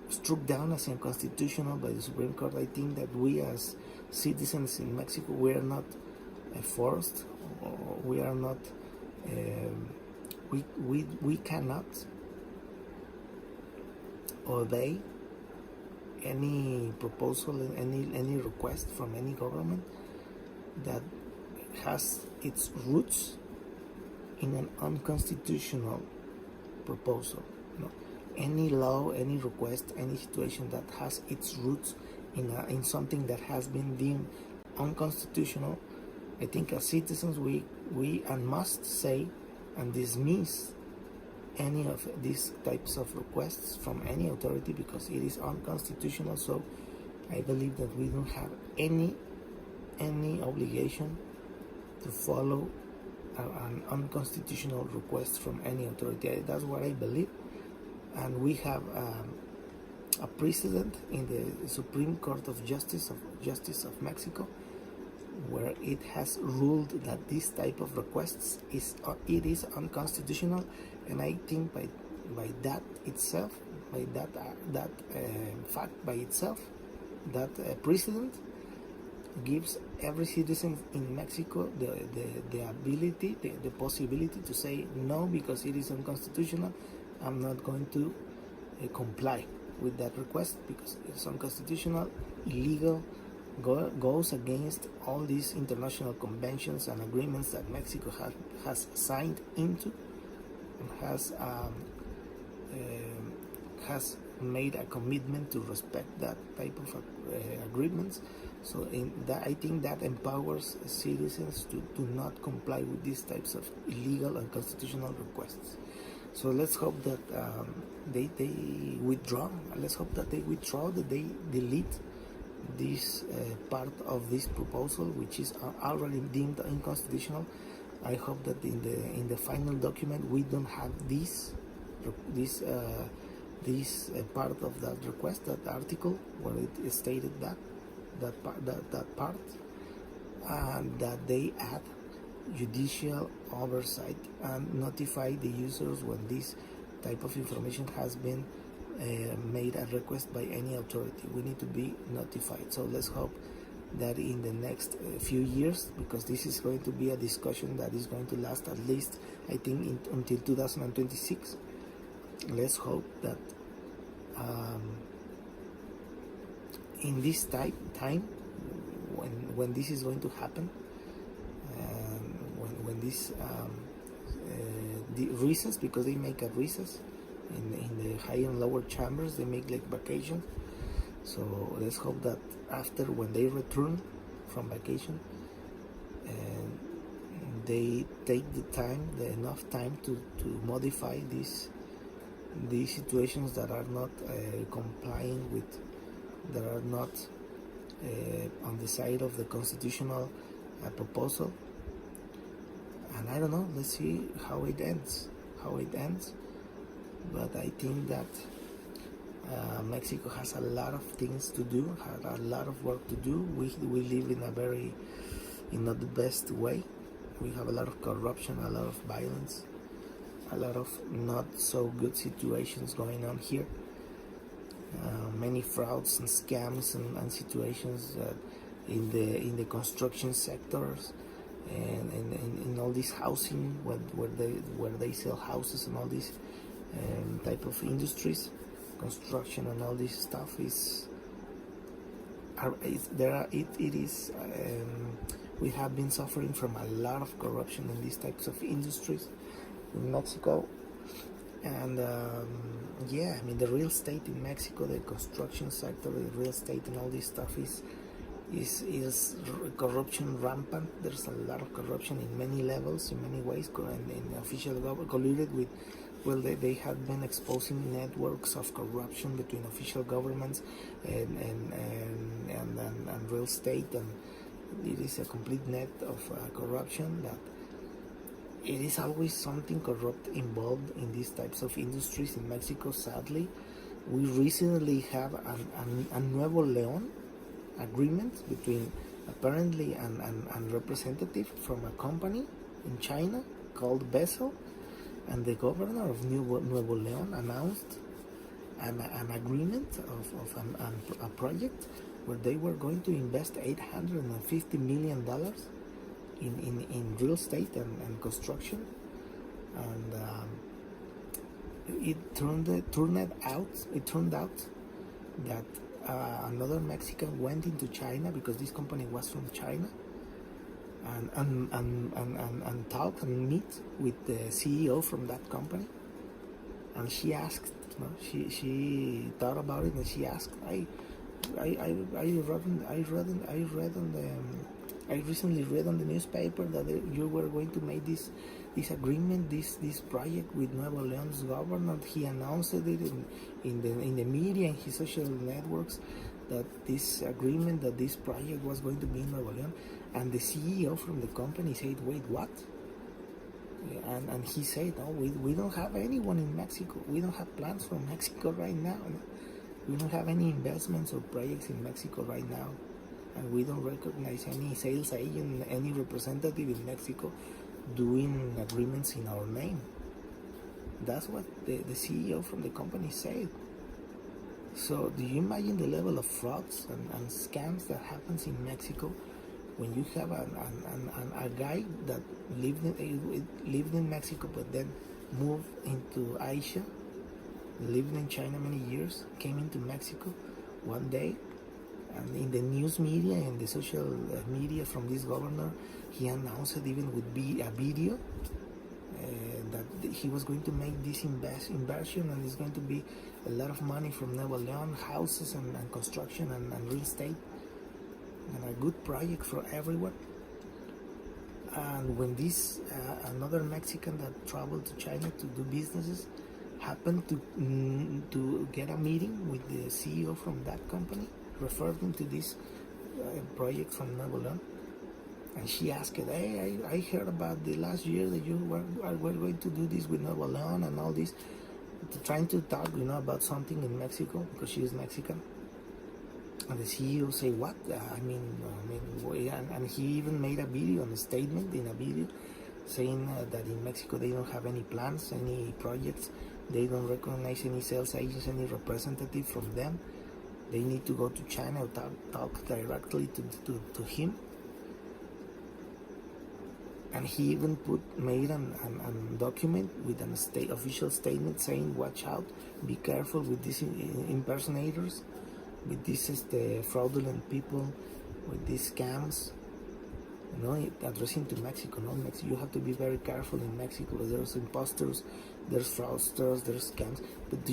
Speaker 1: struck down as unconstitutional by the Supreme Court. I think that we as citizens in Mexico, we are not forced, or we are not. We cannot obey any proposal, any request from any government that has its roots in an unconstitutional proposal. Any law, any request, any situation that has its roots in something that has been deemed unconstitutional, I think as citizens we must say and dismiss any of these types of requests from any authority, because it is unconstitutional. So I believe that we don't have any obligation to follow an unconstitutional request from any authority. That's what I believe. And we have a precedent in the Supreme Court of Justice of Mexico, where it has ruled that this type of requests is unconstitutional. And I think by that itself, by that fact by itself, that precedent gives every citizen in Mexico the ability, the possibility to say no, because it is unconstitutional. I'm not going to comply with that request because it's unconstitutional, illegal, goes against all these international conventions and agreements that Mexico has signed into. has has made a commitment to respect that type of agreements. So I think that empowers citizens to not comply with these types of illegal and constitutional requests. So let's hope that they withdraw. Let's hope that they withdraw, that they delete this part of this proposal, which is already deemed unconstitutional. I hope that in the final document we don't have this part of that request, that article where it stated that part, and that they add judicial oversight and notify the users when this type of information has been made a request by any authority. We need to be notified. So let's hope that in the next few years, because this is going to be a discussion that is going to last at least, I think, until 2026. Let's hope that in this time when this is going to happen, when this the recess, because they make a recess in the high and lower chambers, they make like vacations. So let's hope that after, when they return from vacation, they take enough time to modify these situations that are not complying with, that are not on the side of the constitutional proposal. And I don't know, let's see how it ends. But I think that Mexico has a lot of things to do, has a lot of work to do. We live in not the best way. We have a lot of corruption, a lot of violence, a lot of not so good situations going on here. Many frauds and scams and situations in the construction sectors, and in all this housing, where they sell houses, and all these type of industries, construction and all this stuff we have been suffering from a lot of corruption in these types of industries in Mexico. And yeah, I mean, the real estate in Mexico, the construction sector, the real estate and all this stuff is corruption rampant. There's a lot of corruption in many levels, in many ways, and official government colluded with, well, they have been exposing networks of corruption between official governments and real estate, and it is a complete net of corruption. That it is always something corrupt involved in these types of industries in Mexico, sadly. We recently have a Nuevo León agreement between apparently an representative from a company in China called Bessel, and the governor of Nuevo León announced an agreement of a project where they were going to invest $850 million in real estate and construction. And it turned out that another Mexican went into China, because this company was from China, and talk and meet with the CEO from that company. And she asked, she thought about it, and she asked, I recently read on the newspaper that you were going to make this agreement, this project with Nuevo León's governor. He announced it in the media and his social networks, that this agreement, that this project was going to be in Nuevo León. And the CEO from the company said, wait, what? And he said, no, we don't have anyone in Mexico. We don't have plans for Mexico right now. We don't have any investments or projects in Mexico right now. And we don't recognize any sales agent, any representative in Mexico doing agreements in our name. That's what the CEO from the company said. So do you imagine the level of frauds and scams that happens in Mexico when you have a guy that lived in Mexico but then moved into Asia, lived in China many years, came into Mexico one day, and in the news media and the social media from this governor, he announced it even with a video that he was going to make this inversion, and it's going to be a lot of money from Nuevo León, houses and construction and real estate, and a good project for everyone. And when this another Mexican that traveled to China to do businesses happened to get a meeting with the CEO from that company, referred him to this project from Nuevo León, and she asked, "Hey, I heard about the last year that you were going to do this with Nuevo León and all this," trying to talk, about something in Mexico because she is Mexican. And the CEO say, "What? And he even made a video, a statement in a video, saying that in Mexico they don't have any plans, any projects, they don't recognize any sales agents, any representative from them. They need to go to China or talk directly to him." And he even made a document with an official statement saying, "Watch out, be careful with these impersonators, with these fraudulent people, with these scams." Addressing to Mexico, Mexico, you have to be very careful in Mexico. There's imposters, there's fraudsters, there's scams. But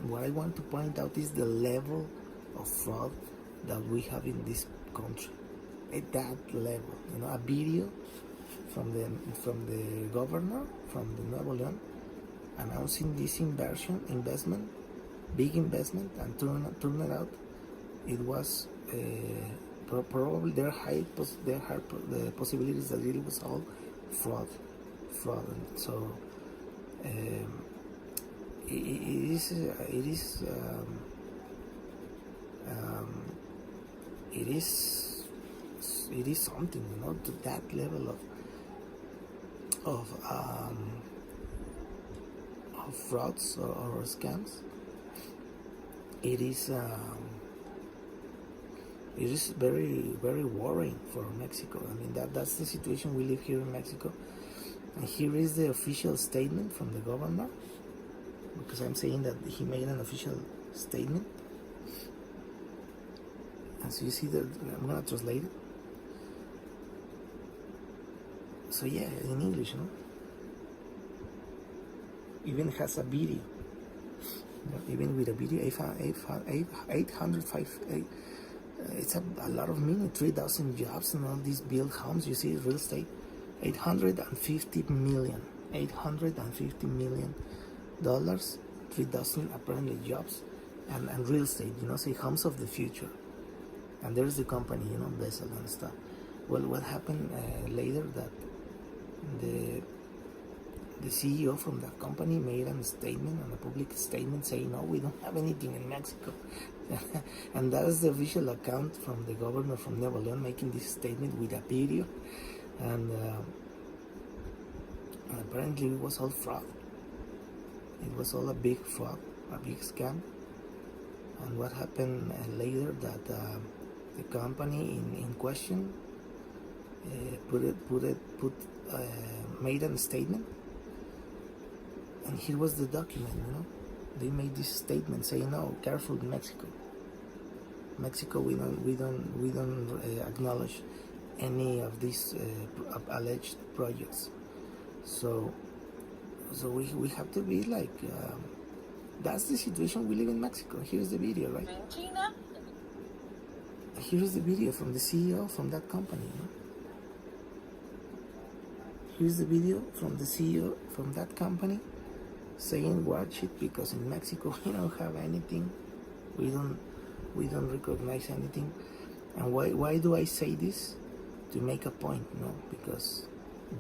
Speaker 1: what I want to point out is the level of fraud that we have in this country. At that level, a video from the governor from the Nuevo León announcing this investment, big investment, and turned out it was probably there are the possibilities that it was all fraud. And so it is something, to that level of frauds or scams. It is very, very worrying for Mexico. That's the situation we live here in Mexico. And here is the official statement from the governor, because I'm saying that he made an official statement. And so you see that I'm gonna translate it. So yeah, in English, even has a video. Even with a video, 805. It's a lot of money, 3,000 jobs and all these built homes. You see, real estate, $850 million, $3,000 apparently jobs, and real estate. Say homes of the future. And there's the company, Bessel and stuff. Well, what happened later that the CEO from that company made a statement, a public statement, saying, "No, we don't have anything in Mexico." And that is the official account from the governor from Nuevo León making this statement with a video. And apparently it was all fraud. It was all a big fraud, a big scam. And what happened later that the company in question made a statement. And here was the document, They made this statement saying, "No, careful, Mexico, we don't acknowledge any of these alleged projects." So we have to be like, that's the situation we live in Mexico. Here's the video, right? Here's the video from the CEO from that company. Here's the video from the CEO from that company saying, "Watch it, because in Mexico we don't have anything. We don't recognize anything." And why do I say this? To make a point, because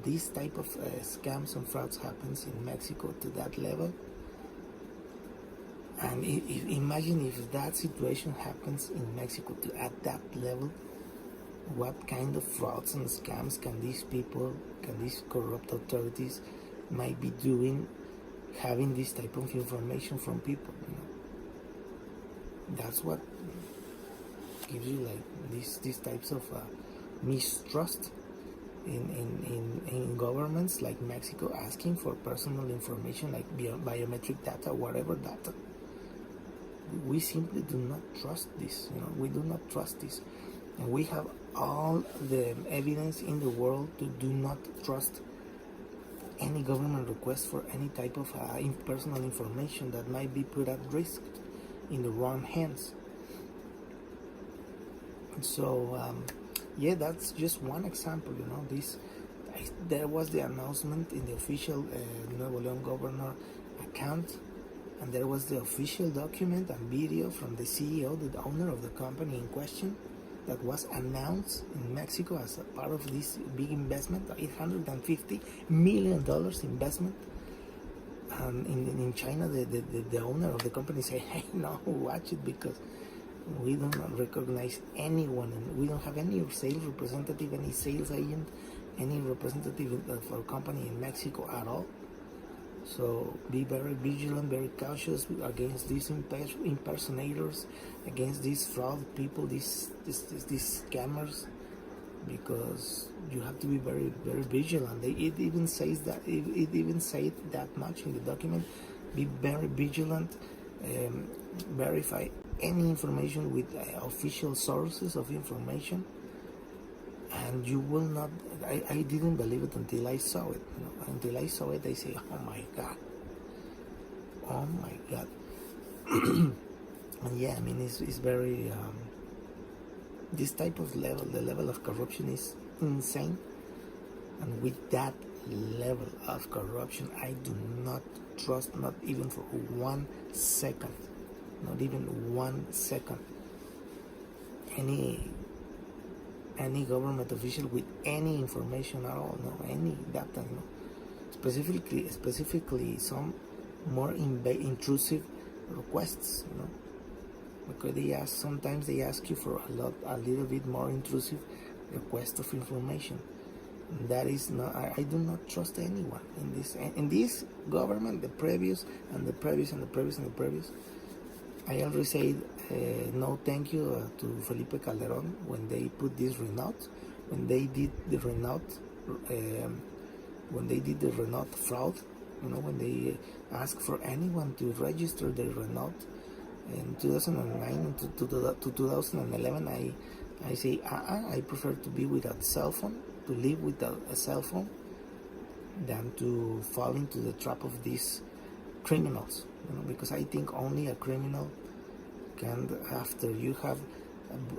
Speaker 1: this type of scams and frauds happens in Mexico to that level. And imagine if that situation happens in Mexico at that level, what kind of frauds and scams can these corrupt authorities might be doing, having this type of information from people. That's what gives you like these types of mistrust in governments like Mexico, asking for personal information like biometric data, whatever data. We simply do not trust this. We do not trust this, and we have all the evidence in the world to do not trust any government request for any type of personal information that might be put at risk in the wrong hands. So yeah, that's just one example. There was the announcement in the official Nuevo León governor account, and there was the official document and video from the CEO, the owner of the company in question, that was announced in Mexico as a part of this big investment, $850 million investment. And in China, the owner of the company said, hey, no, watch it, because we don't recognize anyone, and we don't have any sales representative, any sales agent, any representative of our company in Mexico at all. So be very vigilant, very cautious against these impersonators, against these fraud people, these scammers, because you have to be very, very vigilant. It even says that much in the document. Be very vigilant. Verify any information with official sources of information, and you will not. I didn't believe it until I saw it. Until I saw it, I say, oh my god. And yeah, I mean, it's very this type of level, the level of corruption is insane. And with that level of corruption, I do not trust, not even for 1 second, not even 1 second, any government official with any information at all, any data, specifically some more intrusive requests, because sometimes they ask you for a little bit more intrusive request of information. That is not. I do not trust anyone in this government, the previous and the previous and the previous and the previous. I already said no thank you to Felipe Calderon when they put this Renault, when they did the Renault fraud, when they asked for anyone to register their Renault in 2009 to 2011. I say I prefer to be without cell phone, to live without a cell phone, than to fall into the trap of these criminals, because I think only a criminal can, after you have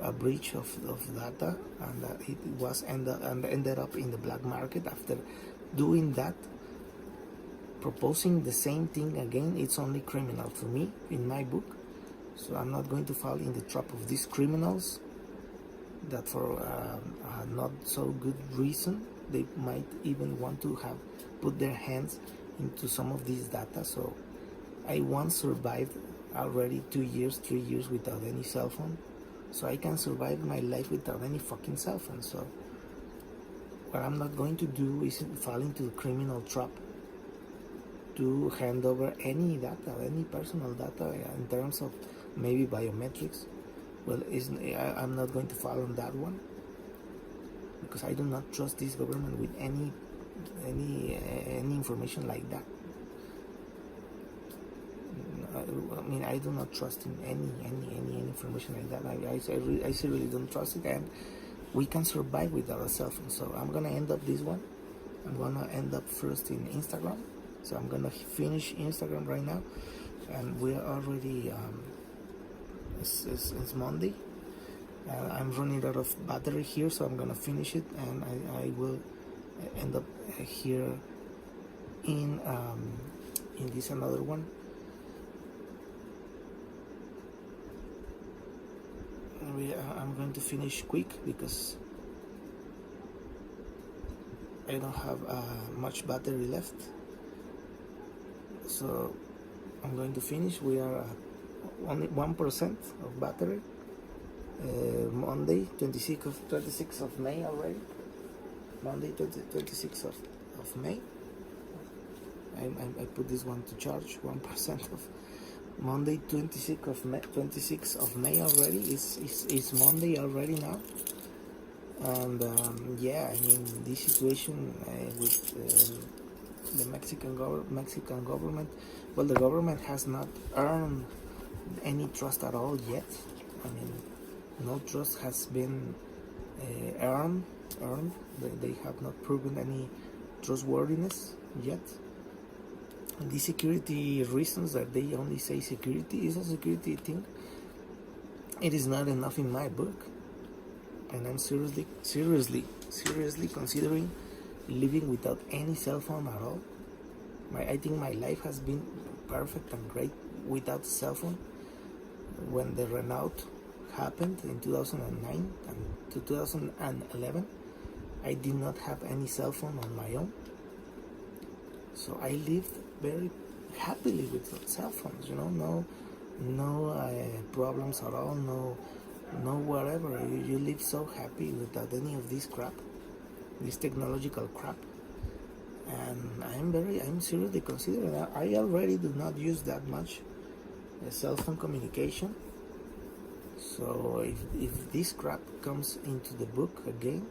Speaker 1: a breach of data, and it was ended up in the black market, after doing that, proposing the same thing again, it's only criminal for me in my book. So I'm not going to fall in the trap of these criminals that for a not so good reason they might even want to have put their hands into some of these data. So I once survived already 2 years, 3 years without any cell phone, so I can survive my life without any fucking cell phone. So what I'm not going to do is fall into the criminal trap to hand over any data, any personal data in terms of maybe biometrics. Well, I'm not going to fall on that one, because I do not trust this government with any information like that. I mean, I do not trust in any information like that. I seriously don't trust it, and we can survive without a cell phone. So I'm gonna end up this one. I'm gonna end up first in Instagram. So I'm gonna finish Instagram right now, and we're already it's Monday. I'm running out of battery here, so I'm gonna finish it, and I will end up here in this another one. I'm going to finish quick because I don't have much battery left. So I'm going to finish. We are at only 1% of battery. Monday, 26th of May already. Monday, 26th of May. I put this one to charge. 1% of Monday, 26th of May already. It's Monday already now. And yeah, I mean, this situation with the Mexican government. Well, the government has not earned any trust at all yet. I mean, no trust has been earned. They have not proven any trustworthiness yet. And the security reasons that they only say security is a security thing, it is not enough in my book. And I'm seriously considering living without any cell phone at all. I think my life has been perfect and great without a cell phone. When the Renault happened in 2009 and 2011, I did not have any cell phone on my own. So I lived very happily with cell phones, no problems at all, no whatever. You live so happy without any of this crap, this technological crap. And I'm seriously considering that. I already do not use that much cell phone communication. So if this crap comes into the book again,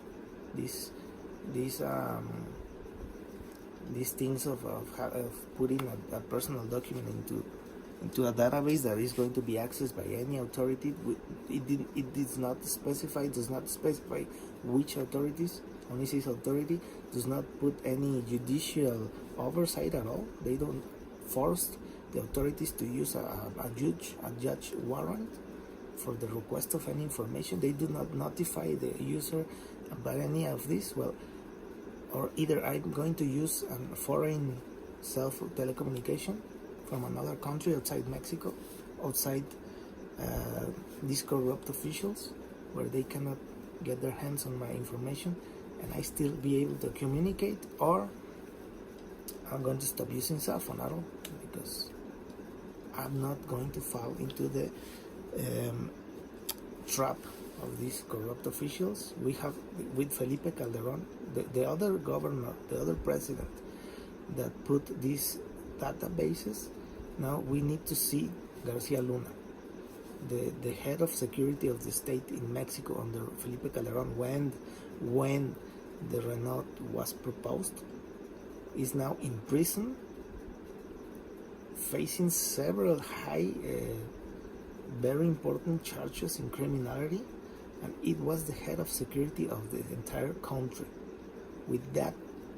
Speaker 1: these things of putting a personal document into a database that is going to be accessed by any authority, it does not specify which authorities. Only says authority, does not put any judicial oversight at all. They don't force the authorities to use a judge warrant for the request of any information. They do not notify the user about any of this. Well, or either I'm going to use a foreign cell phone telecommunication from another country outside Mexico, outside these corrupt officials, where they cannot get their hands on my information, and I still be able to communicate, or I'm going to stop using cell phone at all, because I'm not going to fall into the trap of these corrupt officials. We have with Felipe Calderon, the other governor, the other president that put these databases. Now we need to see Garcia Luna, the head of security of the state in Mexico under Felipe Calderon, when the Renault was proposed, is now in prison, facing several high, very important charges in criminality, and it was the head of security of the entire country. With that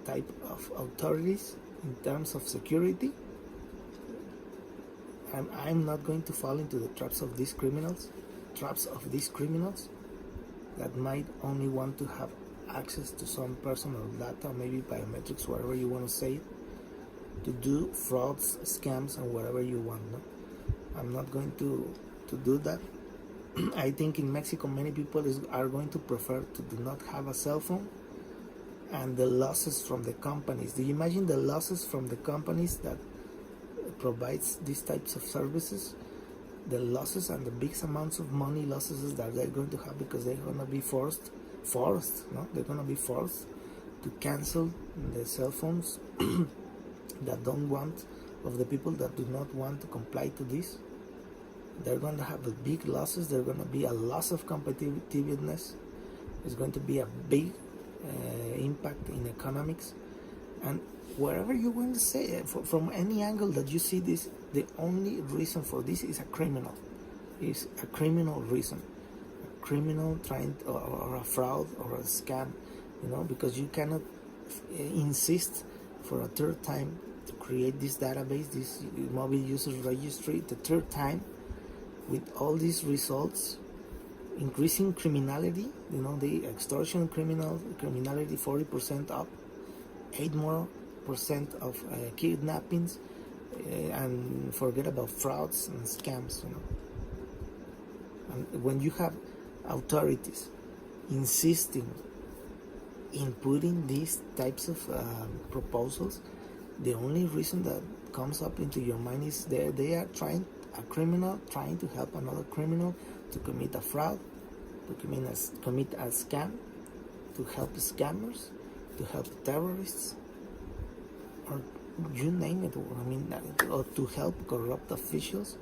Speaker 1: type of authorities in terms of security, I'm not going to fall into the traps of these criminals that might only want to have access to some personal data, maybe biometrics, whatever you want to say it, to do frauds, scams, and whatever you want. No? I'm not going to do that. I think in Mexico many people are going to prefer to do not have a cell phone, and the losses from the companies. Do you imagine the losses from the companies that provides these types of services? The losses and the big amounts of money losses that they're going to have, because they're going to be forced, they're going to be forced to cancel the cell phones that don't want, of the people that do not want to comply to this. They're going to have big losses. There's going to be a loss of competitiveness. There's going to be a big impact in economics. And wherever you want to say it, from any angle that you see this, the only reason for this is a criminal. It's a criminal reason. A criminal trying to, or a fraud or a scam, because you cannot insist for a third time to create this database, this mobile users registry, the third time, with all these results, increasing criminality, the extortion criminality 40% up, 8% more of kidnappings, and forget about frauds and scams, And when you have authorities insisting in putting these types of proposals, the only reason that comes up into your mind is they are a criminal trying to help another criminal to commit a fraud, to commit a scam, to help scammers, to help terrorists, or you name it. Or to help corrupt officials,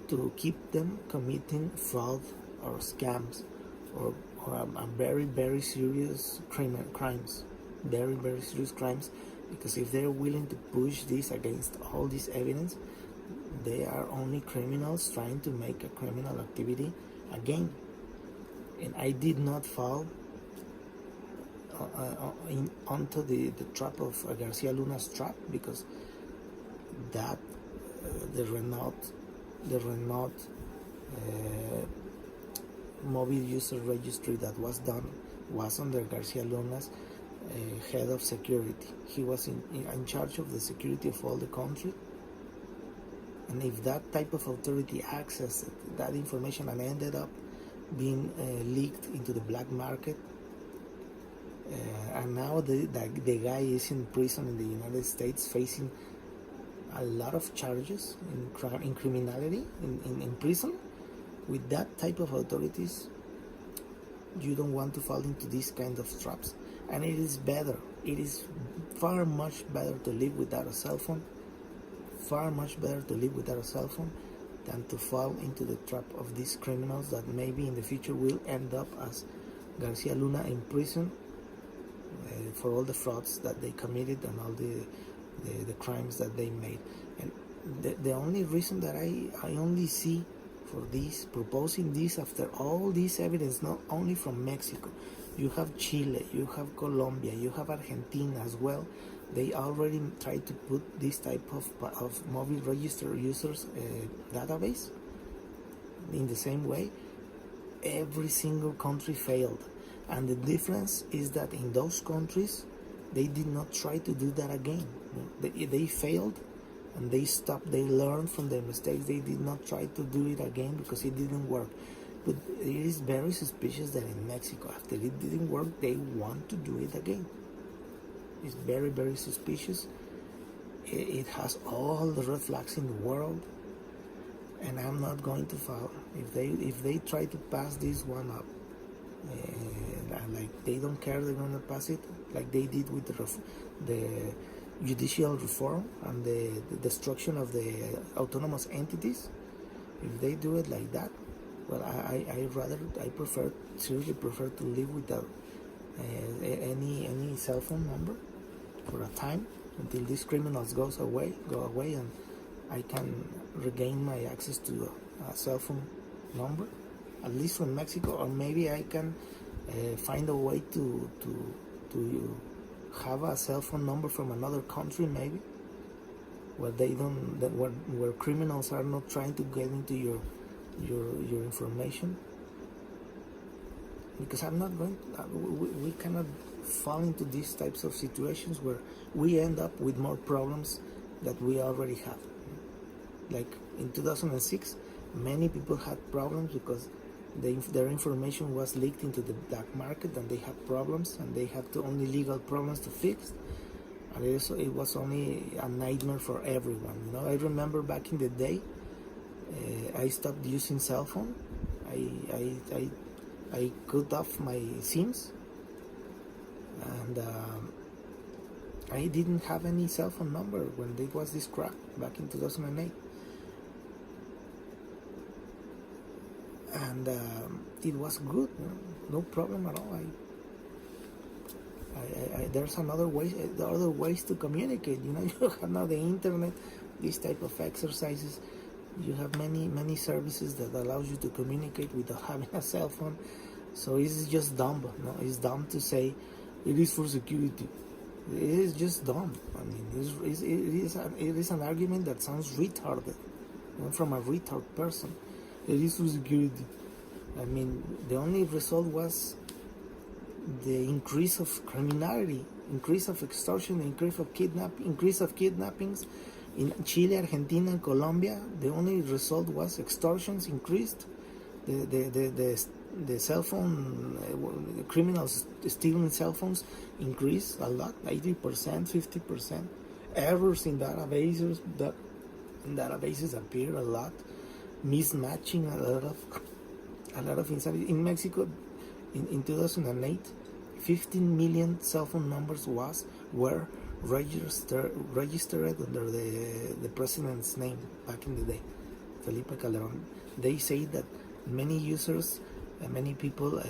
Speaker 1: to keep them committing fraud or scams, or a very, very serious crimes, very, very serious crimes. Because if they're willing to push this against all this evidence, they are only criminals trying to make a criminal activity again. And I did not fall onto the trap of Garcia Luna's trap, because that the Renault mobile user registry that was done was under Garcia Luna's head of security. He was in charge of the security of all the country. And if that type of authority accessed that information and ended up being leaked into the black market, and now the guy is in prison in the United States facing a lot of charges in criminality in prison, with that type of authorities, you don't want to fall into these kind of traps. And it is better, it is far much better to live without a cell phone, far much better to live without a cell phone than to fall into the trap of these criminals that maybe in the future will end up as Garcia Luna in prison for all the frauds that they committed and all the crimes that they made. And the only reason that I only see for this, proposing this after all this evidence, not only from Mexico, you have Chile, you have Colombia, you have Argentina as well. They already tried to put this type of mobile register users database. In the same way, every single country failed. And the difference is that in those countries, they did not try to do that again. They failed and they stopped. They learned from their mistakes. They did not try to do it again because it didn't work. But it is very suspicious that in Mexico, after it didn't work, they want to do it again. It's very, very suspicious. It has all the red flags in the world, and I'm not going to fall. If they try to pass this one up, like they don't care, they're going to pass it like they did with the judicial reform and the destruction of the autonomous entities. If they do it like that, well, I seriously prefer to live without any cell phone number for a time until these criminals go away, and I can regain my access to a cell phone number, at least from Mexico, or maybe I can find a way to have a cell phone number from another country, maybe, where where criminals are not trying to get into your information. Because I'm not going. We cannot fall into these types of situations where we end up with more problems that we already have. Like in 2006, many people had problems because their information was leaked into the black market, and they had problems, and they had only legal problems to fix. And it was only a nightmare for everyone. I remember back in the day, I stopped using cell phone. I cut off my SIMs, and I didn't have any cell phone number when there was this crap back in 2008. And it was good, no problem at all. There's other ways to communicate. You have now the internet, this type of exercises. You have many services that allows you to communicate without having a cell phone. So it's just dumb. It's dumb to say it is for security. It is just dumb. I mean, it is an argument that sounds retarded, from a retard person. It is for security. I mean, the only result was the increase of criminality, increase of extortion, increase of kidnappings in Chile, Argentina, and Colombia. The only result was extortions increased. The cell phone criminals stealing cell phones increased a lot, 80%, 50%. Errors in databases appear a lot. Mismatching, a lot of insanity. In Mexico, in 2008, 15 million cell phone numbers were registered under the president's name back in the day, Felipe Calderón. They say that many users, many people,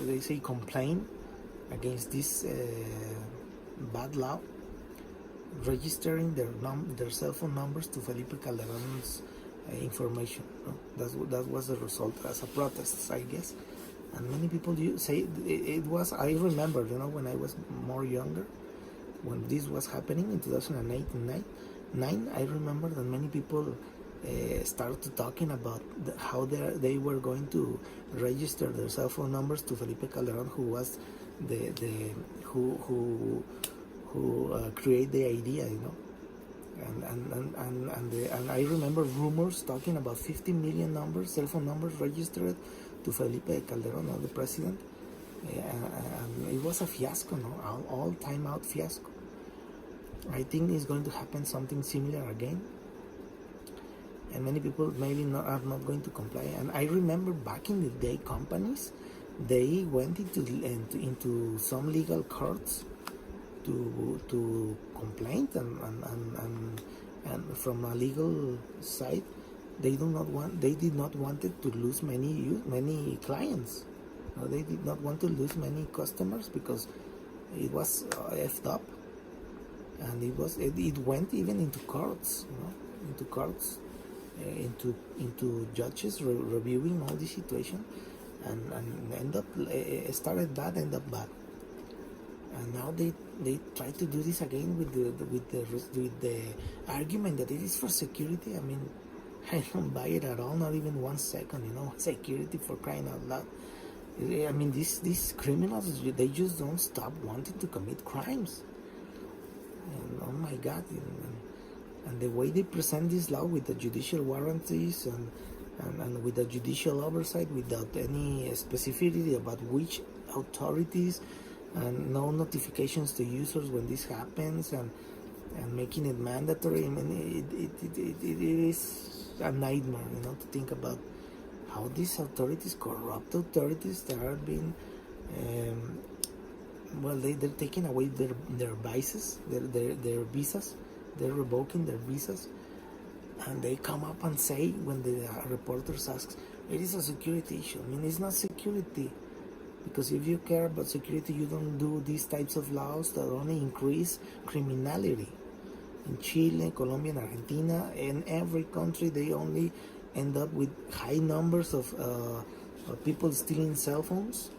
Speaker 1: they say complain against this bad law, registering their cell phone numbers to Felipe Calderón's information. That was the result as a protest, I guess. And many people say it was. I remember, when I was more younger, when this was happening in 2008 and 9, I remember that many people started talking about how they were going to register their cell phone numbers to Felipe Calderon, who was the who create the idea, and I remember rumors talking about 50 million cell phone numbers registered to Felipe Calderon, the president. And it was a fiasco, all time out fiasco. I think it's going to happen something similar again, and many people maybe are not going to comply. And I remember back in the day, companies, they went into some legal courts to complain, and from a legal side, they did not want it to lose many clients. They did not want to lose many customers because it was effed up, and it went even into courts, into judges reviewing all the situation, and end up started bad, end up bad. And now they try to do this again with the argument that it is for security. I mean, I don't buy it at all, not even 1 second. Security, for crying out loud. I mean, these criminals, they just don't stop wanting to commit crimes. And oh my God, and the way they present this law with the judicial warranties and with the judicial oversight without any specificity about which authorities, and no notifications to users when this happens, and making it mandatory. I mean, it is a nightmare, to think about how these authorities, corrupt authorities that are being, they're taking away their visas, their visas, they're revoking their visas, and they come up and say, when the reporters ask, it is a security issue. I mean, it's not security, because if you care about security, you don't do these types of laws that only increase criminality. In Chile, Colombia, and Argentina, and every country, they only end up with high numbers of people stealing cell phones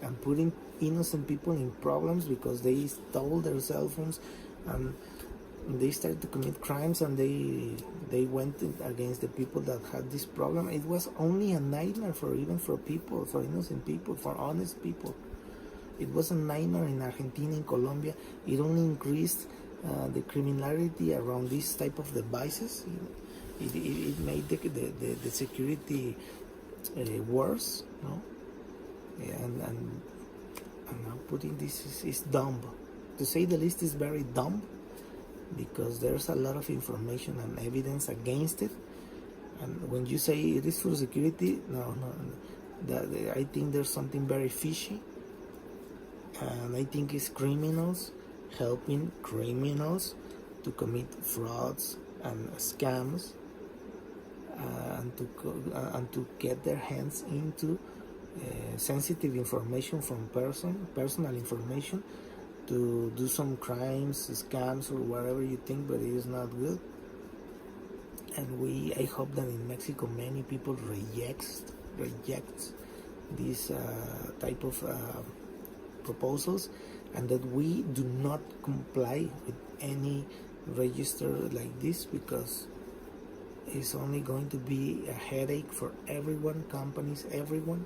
Speaker 1: and putting innocent people in problems because they stole their cell phones, and they started to commit crimes, and they went against the people that had this problem. It was only a nightmare for people, for innocent people, for honest people. It was a nightmare in Argentina, in Colombia. It only increased the criminality around this type of devices. It made the security worse, and now putting this is dumb, to say the least. Is very dumb, because there's a lot of information and evidence against it. And when you say it is for security, no, I think there's something very fishy, and I think it's criminals helping criminals to commit frauds and scams, and to get their hands into sensitive information from personal information, to do some crimes, scams, or whatever you think, but it is not good. And I hope that in Mexico many people reject this type of proposals, and that we do not comply with any register like this, because it's only going to be a headache for everyone, companies, everyone.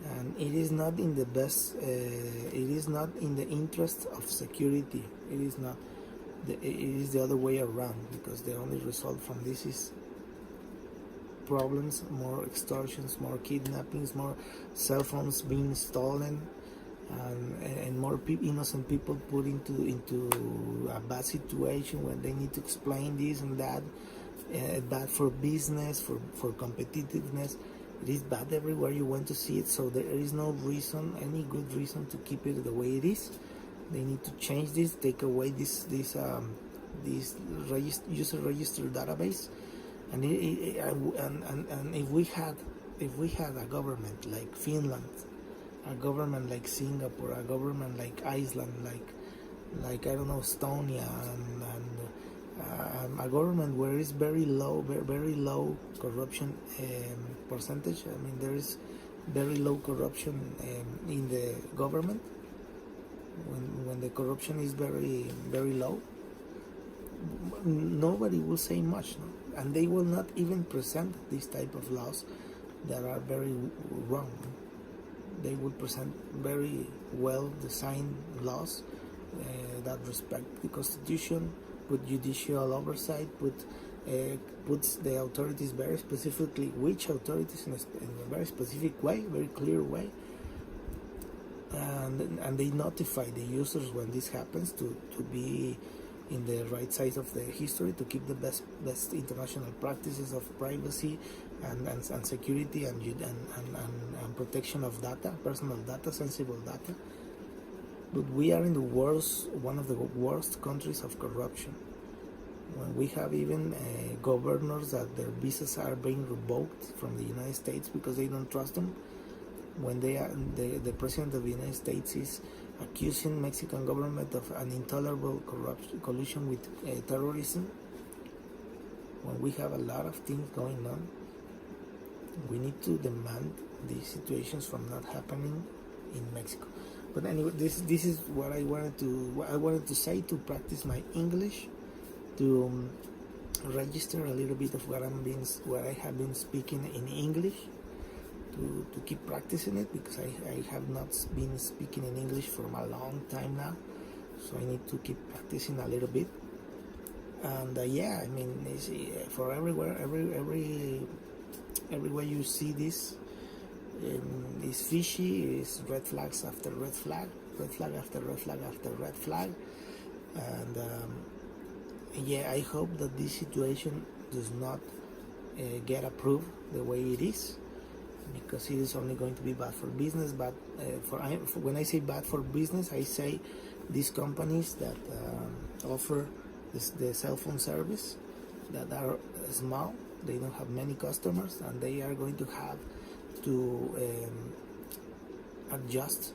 Speaker 1: And it is not in the best, it is not in the interest of security. It is not. It is the other way around, because the only result from this is problems, more extortions, more kidnappings, more cell phones being stolen, and more innocent people put into a bad situation when they need to explain this and that. Bad for business, for competitiveness. It is bad everywhere you want to see it, so there is no reason, any good reason, to keep it the way it is. They need to change this, take away this user register database, and if we had a government like Finland, a government like Singapore, a government like Iceland, like I don't know, Estonia, and a government where it's very low corruption percentage. I mean, very low corruption in the government. When the corruption is very low, nobody will say much, no? And they will not even present this type of laws that are very wrong. They will present very well designed laws that respect the Constitution, put judicial oversight, puts the authorities very specifically, which authorities in a very specific way, very clear way, and they notify the users when this happens to be in the right side of the history, to keep the best international practices of privacy and security and protection of data, personal data, sensible data. But we are in one of the worst countries of corruption. When we have even governors that their visas are being revoked from the United States because they don't trust them. When the president of the United States is accusing Mexican government of an intolerable collusion with terrorism. When we have a lot of things going on, we need to demand these situations from not happening in Mexico. But anyway, this is what I wanted to say, to practice my English, to register a little bit of what I have been speaking in English, to keep practicing it, because I have not been speaking in English for a long time now, so I need to keep practicing a little bit. And yeah, I mean, it's, for everywhere you see this, it's fishy. It's red flags after red flag, red flag after red flag after red flag. And yeah, I hope that this situation does not get approved the way it is, because it is only going to be bad for business. But when I say bad for business, I say these companies that offer the cell phone service, that are small, they don't have many customers, and they are going to have to adjust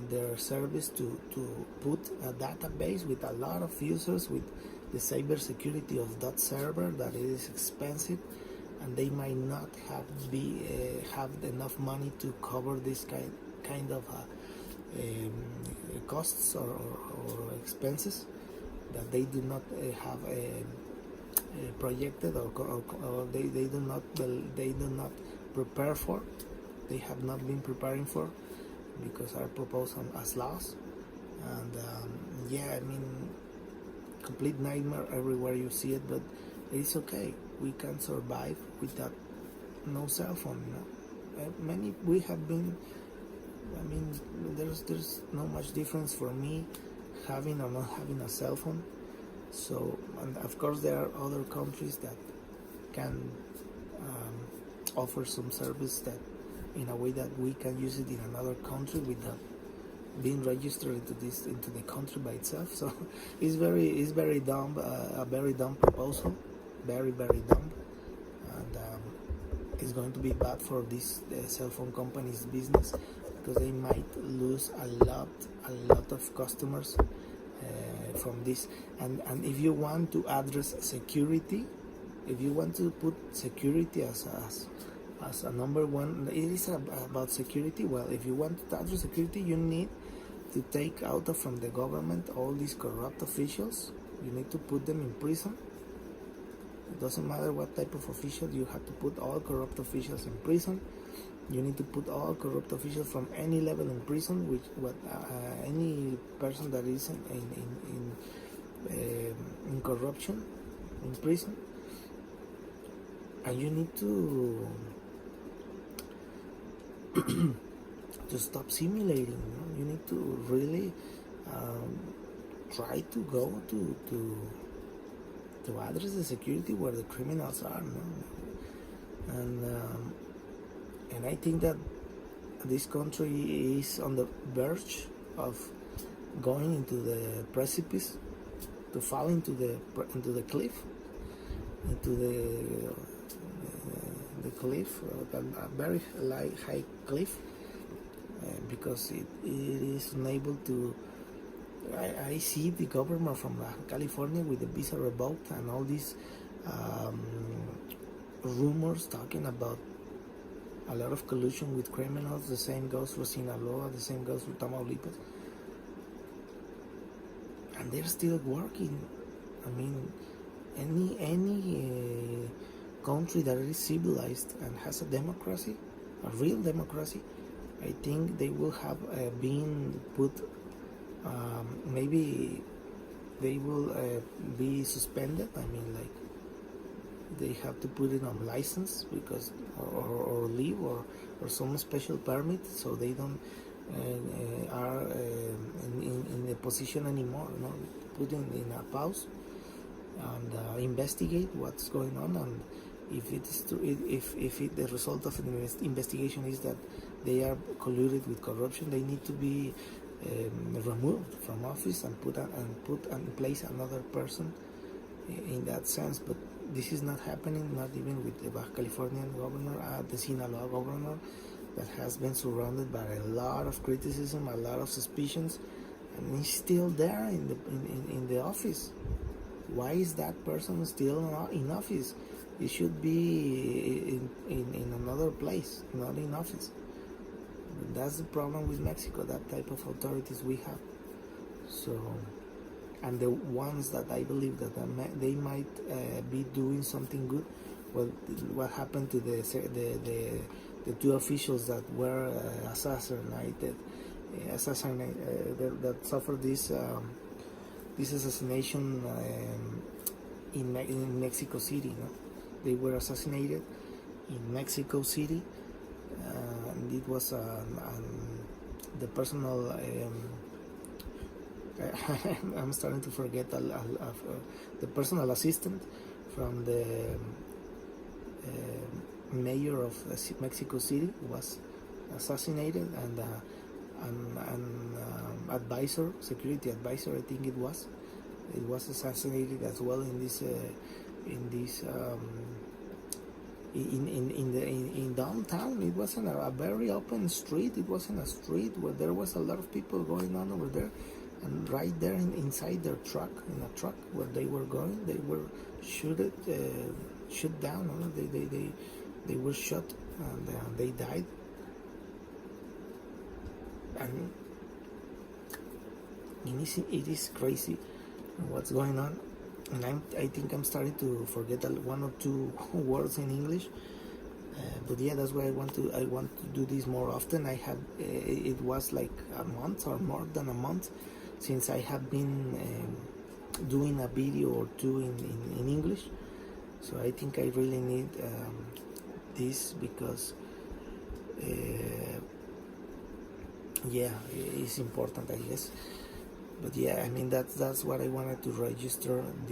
Speaker 1: their service to put a database with a lot of users, with the cyber security of that server, that it is expensive, and they might not have enough money to cover this kind of costs or expenses that they do not have projected, or they do not prepare for. They have not been preparing for, because are proposed as laws. And yeah, I mean, complete nightmare everywhere you see it, but it's okay. We can survive without no cell phone, you know. We have been, I mean, there's no much difference for me having or not having a cell phone. So, and of course there are other countries that can offer some service that in a way that we can use it in another country without being registered into the country by itself. So it's very dumb, a very dumb proposal, very dumb, and it's going to be bad for this cell phone company's business, because they might lose a lot of customers from this. And if you want to address security, if you want to put security as a number one, it is about security. Well, if you want to address security, you need to take out from the government all these corrupt officials. You need to put them in prison. It doesn't matter what type of official, you have to put all corrupt officials in prison. You need to put all corrupt officials from any level in prison, any person that is in corruption in prison. And you need to stop simulating. You know? You need to really try to go to address the security where the criminals are. No? And I think that this country is on the verge of going into the precipice, to fall into the cliff, into the cliff, a very high cliff, because it is unable to. I see the governor from California with the visa revoked and all these rumors talking about a lot of collusion with criminals. The same goes for Sinaloa, the same goes for Tamaulipas. And they're still working. I mean, any country that is civilized and has a democracy, a real democracy, I think they will have been put, maybe they will be suspended. I mean, like, they have to put it on license because or leave or some special permit, so they don't are in the position anymore. Put in a pause and investigate what's going on, and if it is the result of the investigation is that they are colluded with corruption, they need to be removed from office and put and place another person in that sense. But this is not happening, not even with the Baja Californian governor, the Sinaloa governor, that has been surrounded by a lot of criticism, a lot of suspicions, and he's still there in the office. Why is that person still in office? He should be in another place, not in office. That's the problem with Mexico, that type of authorities we have. So, and the ones that I believe that they might be doing something good. Well, what happened to the two officials that were assassinated, that suffered this assassination in Mexico City? They were assassinated in Mexico City, and it was the personal. I'm starting to forget the personal assistant from the mayor of Mexico City was assassinated, and advisor, security advisor, I think it was assassinated as well in downtown. It wasn't a very open street. It wasn't a street where there was a lot of people going on over there. And right there inside their truck, in a truck where they were going, they were shot down. They were shot, and they died. And it is crazy what's going on. And I think I'm starting to forget one or two words in English. But yeah, that's why I want to do this more often. It was like a month or more than a month since I have been doing a video or two in English. So I think I really need this because yeah, it's important, I guess. But yeah, I mean that's what I wanted to register in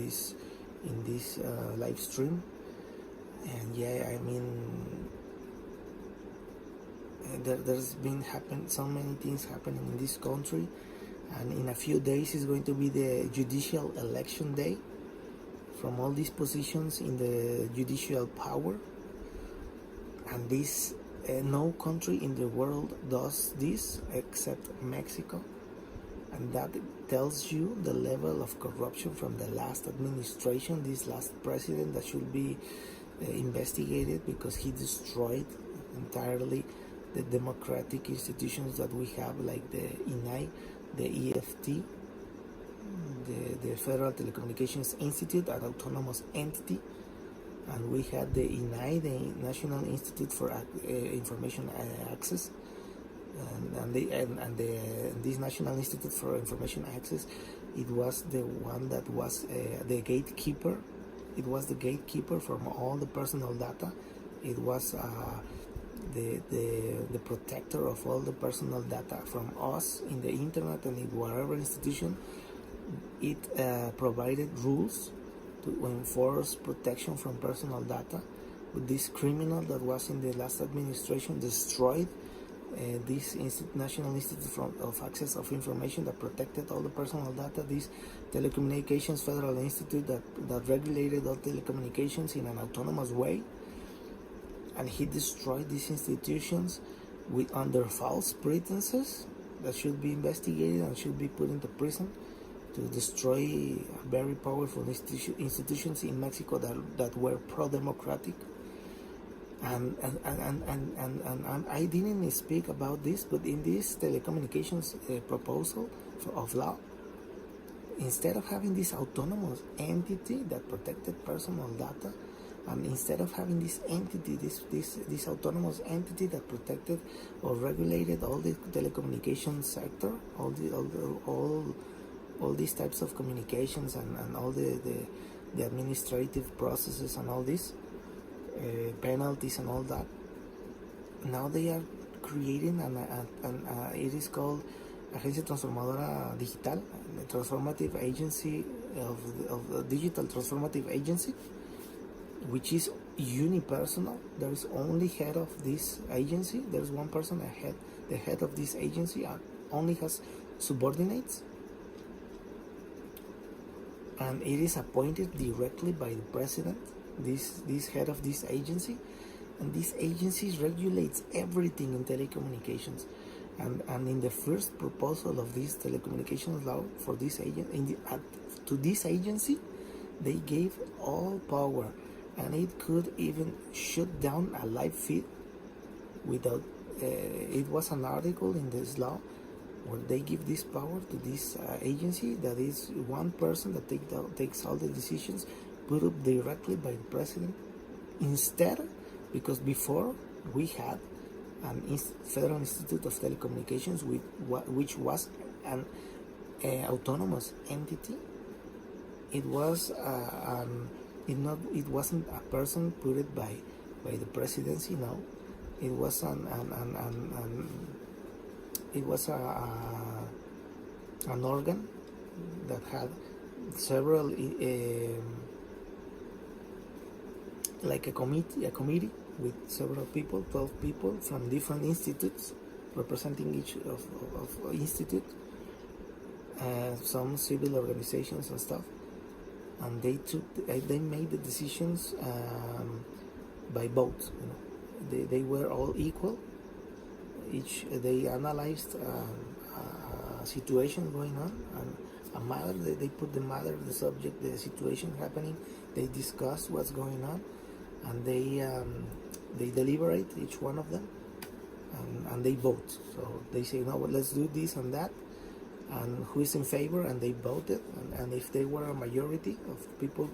Speaker 1: this live stream. And yeah, I mean there's been so many things happening in this country, and in a few days is going to be the judicial election day from all these positions in the judicial power. And this no country in the world does this except Mexico. And that tells you the level of corruption from the last administration, this last president that should be investigated because he destroyed entirely the democratic institutions that we have, like the INAI, the EFT, the Federal Telecommunications Institute, an autonomous entity. And we had the INAI, the National Institute for Information Access. And this National Institute for Information Access, it was the one that was the gatekeeper. It was the gatekeeper from all the personal data. It was the protector of all the personal data from us in the internet and in whatever institution. It provided rules to enforce protection from personal data. But this criminal that was in the last administration destroyed this National Institute of Access of Information that protected all the personal data, this Telecommunications Federal Institute that regulated all telecommunications in an autonomous way. And he destroyed these institutions under false pretenses that should be investigated and should be put into prison, to destroy very powerful institutions in Mexico that were pro-democratic. And I didn't speak about this, but in this telecommunications proposal of law, instead of having this autonomous entity that protected personal data, and instead of having this entity, this autonomous entity that protected or regulated all the telecommunications sector, all these types of communications, and all the administrative processes and all this, penalties and all that, now they are creating it is called Agencia Transformadora Digital, the transformative agency of the digital transformative agency, which is unipersonal. There is only head of this agency. There is one person ahead. The head of this agency only has subordinates, and it is appointed directly by the president. This head of this agency, and this agency regulates everything in telecommunications. And in the first proposal of this telecommunications law for this to this agency, they gave all power, and it could even shut down a live feed without. It was an article in this law where they give this power to this agency, that is one person that takes all the decisions, put up directly by the president. Instead, because before we had an Federal Institute of Telecommunications, which was an autonomous entity. It was it wasn't a person put it by the presidency. No, it was it was an organ that had several like a committee with several people, 12 people from different institutes, representing each of institute, some civil organizations and stuff, and they made the decisions by vote. They were all equal. They analyzed a situation going on, and a matter. They put the matter, the subject, the situation happening. They discuss what's going on, and they deliberate, each one of them, and they vote. So they say, no, well, let's do this and that, and who is in favor, and they voted, and if they were a majority of people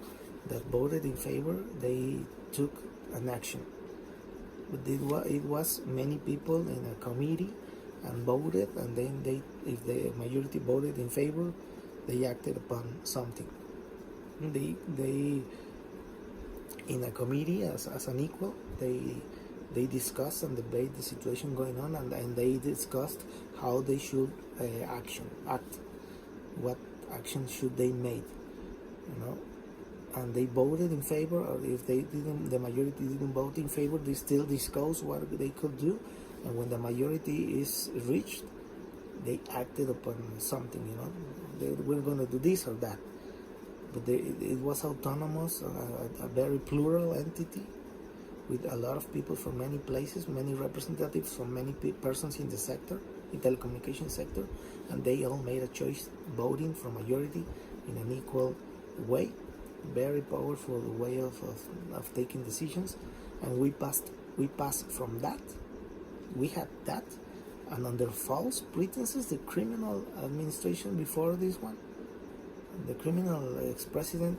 Speaker 1: that voted in favor, they took an action. But it was many people in a committee and voted, and then if the majority voted in favor, they acted upon something. They in a committee as an equal, they discussed and debate the situation going on, and they discussed how they should act, what action should they make, and they voted in favor. Or if they didn't, the majority didn't vote in favor, they still discussed what they could do, and when the majority is reached, they acted upon something. They were going to do this or that. But it was autonomous, a very plural entity, with a lot of people from many places, many representatives from many persons in the sector, in telecommunication sector, and they all made a choice, voting for majority in an equal way. Very powerful way of taking decisions, and we passed from that. We had that, and under false pretenses, the criminal administration before this one, the criminal ex-president,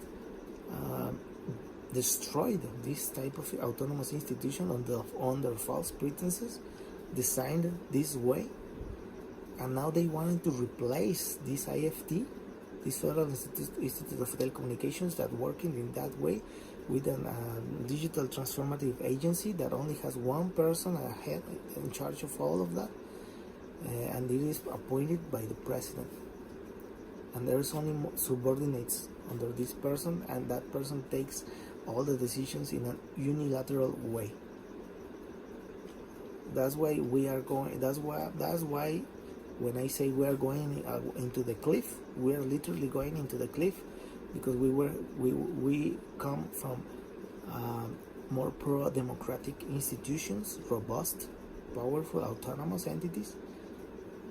Speaker 1: destroyed this type of autonomous institution under false pretenses, designed this way, and now they wanted to replace this IFT, this Federal Institute of Telecommunications, that working in that way, with a digital transformative agency that only has one person ahead in charge of all of that, and it is appointed by the president. And there is only subordinates under this person, and that person takes all the decisions in a unilateral way. That's why we are going. That's why when I say we are going into the cliff, we are literally going into the cliff, because we come from more pro-democratic institutions, robust, powerful, autonomous entities,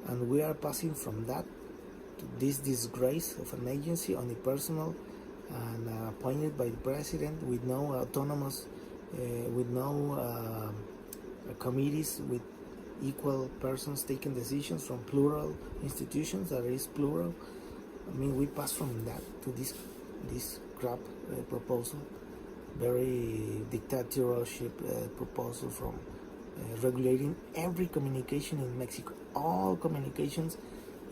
Speaker 1: and we are passing from that to this disgrace of an agency, unipersonal, and appointed by the president with no autonomous with no committees with equal persons taking decisions from plural institutions that is plural. I mean, we passed from that to this crap proposal, very dictatorship proposal from regulating every communication in Mexico, all communications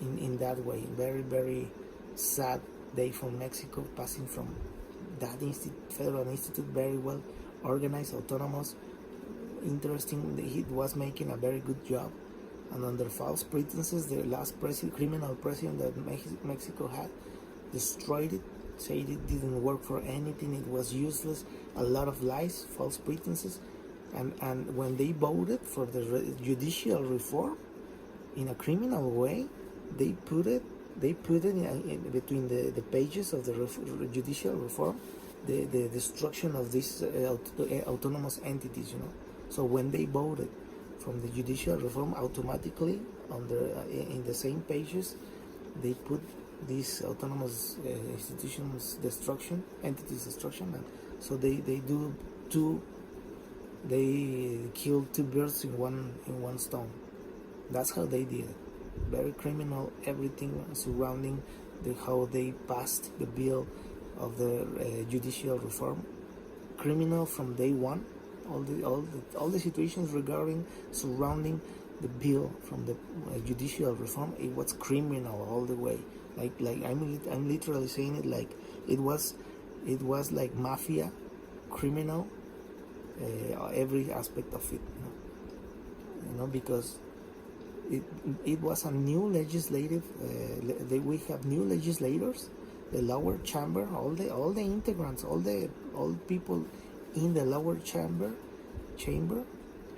Speaker 1: in that way. Very, very sad day for Mexico, passing from that federal institute, very well organized, autonomous, interesting. He was making a very good job, and under false pretenses, the last criminal president that Mexico had destroyed it, said it didn't work for anything, it was useless, a lot of lies, false pretenses, and when they voted for the judicial reform in a criminal way, they put it in between the pages of the judicial reform, the destruction of these autonomous entities, So when they voted from the judicial reform, automatically in the same pages, they put these autonomous institutions entities destruction, and so they kill two birds in one stone. That's how they did it. Very criminal, everything surrounding how they passed the bill of the judicial reform. Criminal from day one. All the situations surrounding the bill from the judicial reform, it was criminal all the way. Like I'm literally saying it like it was like mafia, criminal, every aspect of it. Because it was a new legislative. We have new legislators, the lower chamber, all the integrants, all people in the lower chamber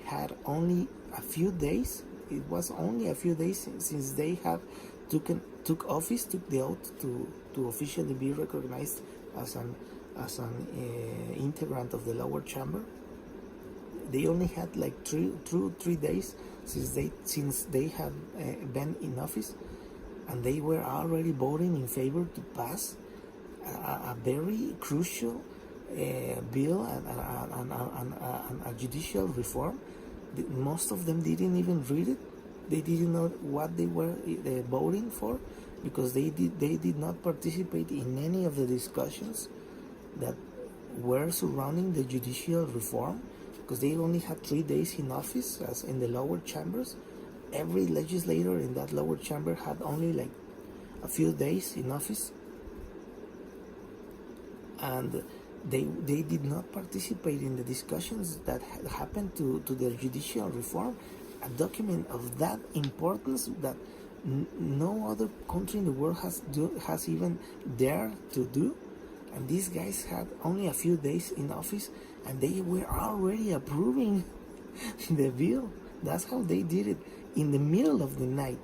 Speaker 1: had only a few days. It was only a few days since they have took the oath to officially be recognized as an integrant of the lower chamber. They only had like 3 days since they have been in office, and they were already voting in favor to pass a very crucial bill and a judicial reform. Most of them didn't even read it. They didn't know what they were voting for, because they did not participate in any of the discussions that were surrounding the judicial reform, because they only had 3 days in office, as in the lower chambers. Every legislator in that lower chamber had only like a few days in office, and they did not participate in the discussions that happened to the judicial reform, a document of that importance that no other country in the world has even dared to do. And these guys had only a few days in office, and they were already approving the bill. That's how they did it, in the middle of the night,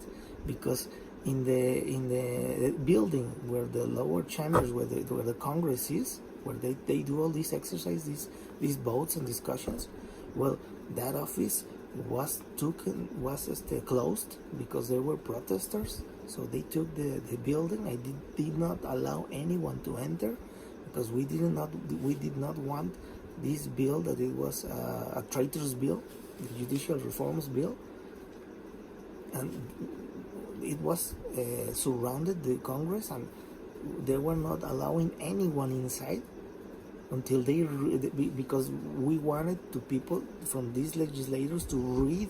Speaker 1: because in the building where the lower chambers, where the Congress is, where they do all these exercises, these votes and discussions, well, that office was closed because there were protesters. So they took the building. I did not allow anyone to enter, because we did not want this bill, that it was a traitor's bill, the judicial reforms bill, and it was surrounded the Congress, and they were not allowing anyone inside until because we wanted people from these legislators to read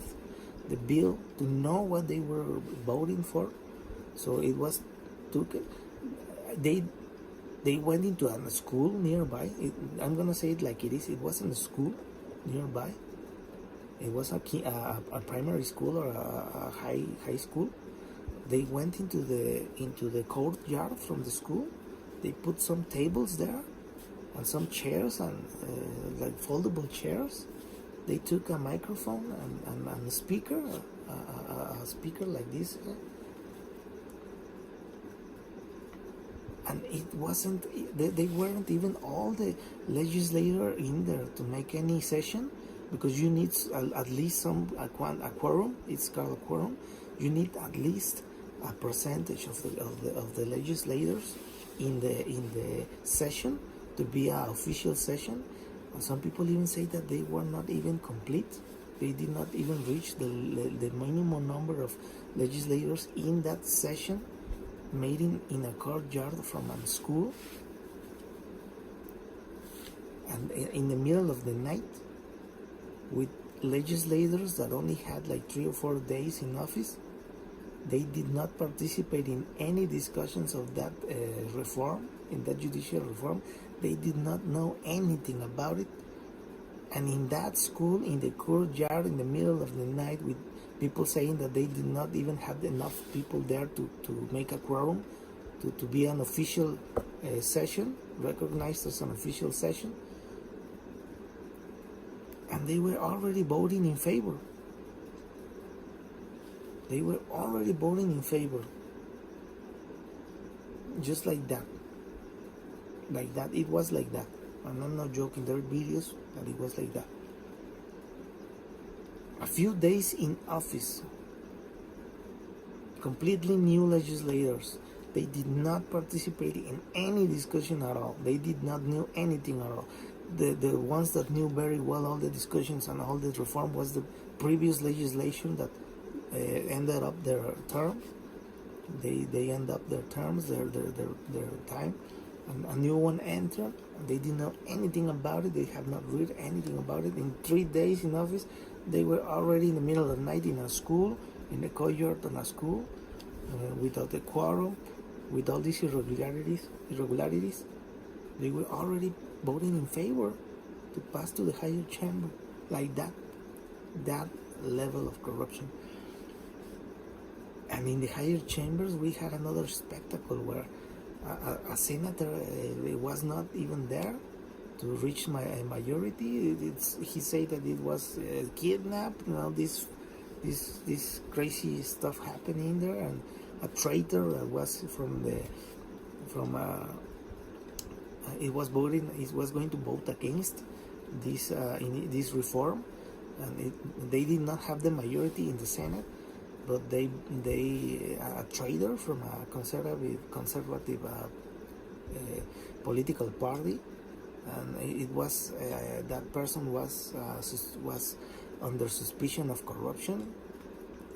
Speaker 1: the bill, to know what they were voting for. So it was they went into a school nearby. I'm gonna say it like it is. It wasn't a school nearby. It was a primary school or a high school. They went into the courtyard from the school. They put some tables there and some chairs, and like foldable chairs. They took a microphone and a speaker, a speaker like this. And it wasn't, they weren't even all the legislators in there to make any session, because you need at least a quorum. It's called a quorum. You need at least a percentage of the legislators in the session to be an official session. And some people even say that they were not even complete. They did not even reach the minimum number of legislators in that session, made in a courtyard from a school, and in the middle of the night, with legislators that only had like 3 or 4 days in office. They did not participate in any discussions of that reform, in that judicial reform. They did not know anything about it. And in that school, in the courtyard, in the middle of the night, with people saying that they did not even have enough people there to make a quorum, to be an official session, recognized as an official session. And they were already voting in favor. They were already voting in favor. Just like that. Like that. It was like that. And I'm not joking. There are videos that it was like that. A few days in office. Completely new legislators. They did not participate in any discussion at all. They did not know anything at all. The ones that knew very well all the discussions and all the reform was the previous legislation that ended up their term. They end up their terms, their time, and a new one entered. They didn't know anything about it. They have not read anything about it. In 3 days in office, they were already in the middle of the night in a school, in a courtyard on a school, without a quorum, with all these irregularities. They were already voting in favor to pass to the higher chamber, like that level of corruption. And in the higher chambers, we had another spectacle where a senator was not even there to reach a majority. He said that it was kidnapped. This crazy stuff happening there, and a traitor was it was voting. It was going to vote against this reform, and they did not have the majority in the Senate. But a traitor from a conservative political party, and it was that person was under suspicion of corruption,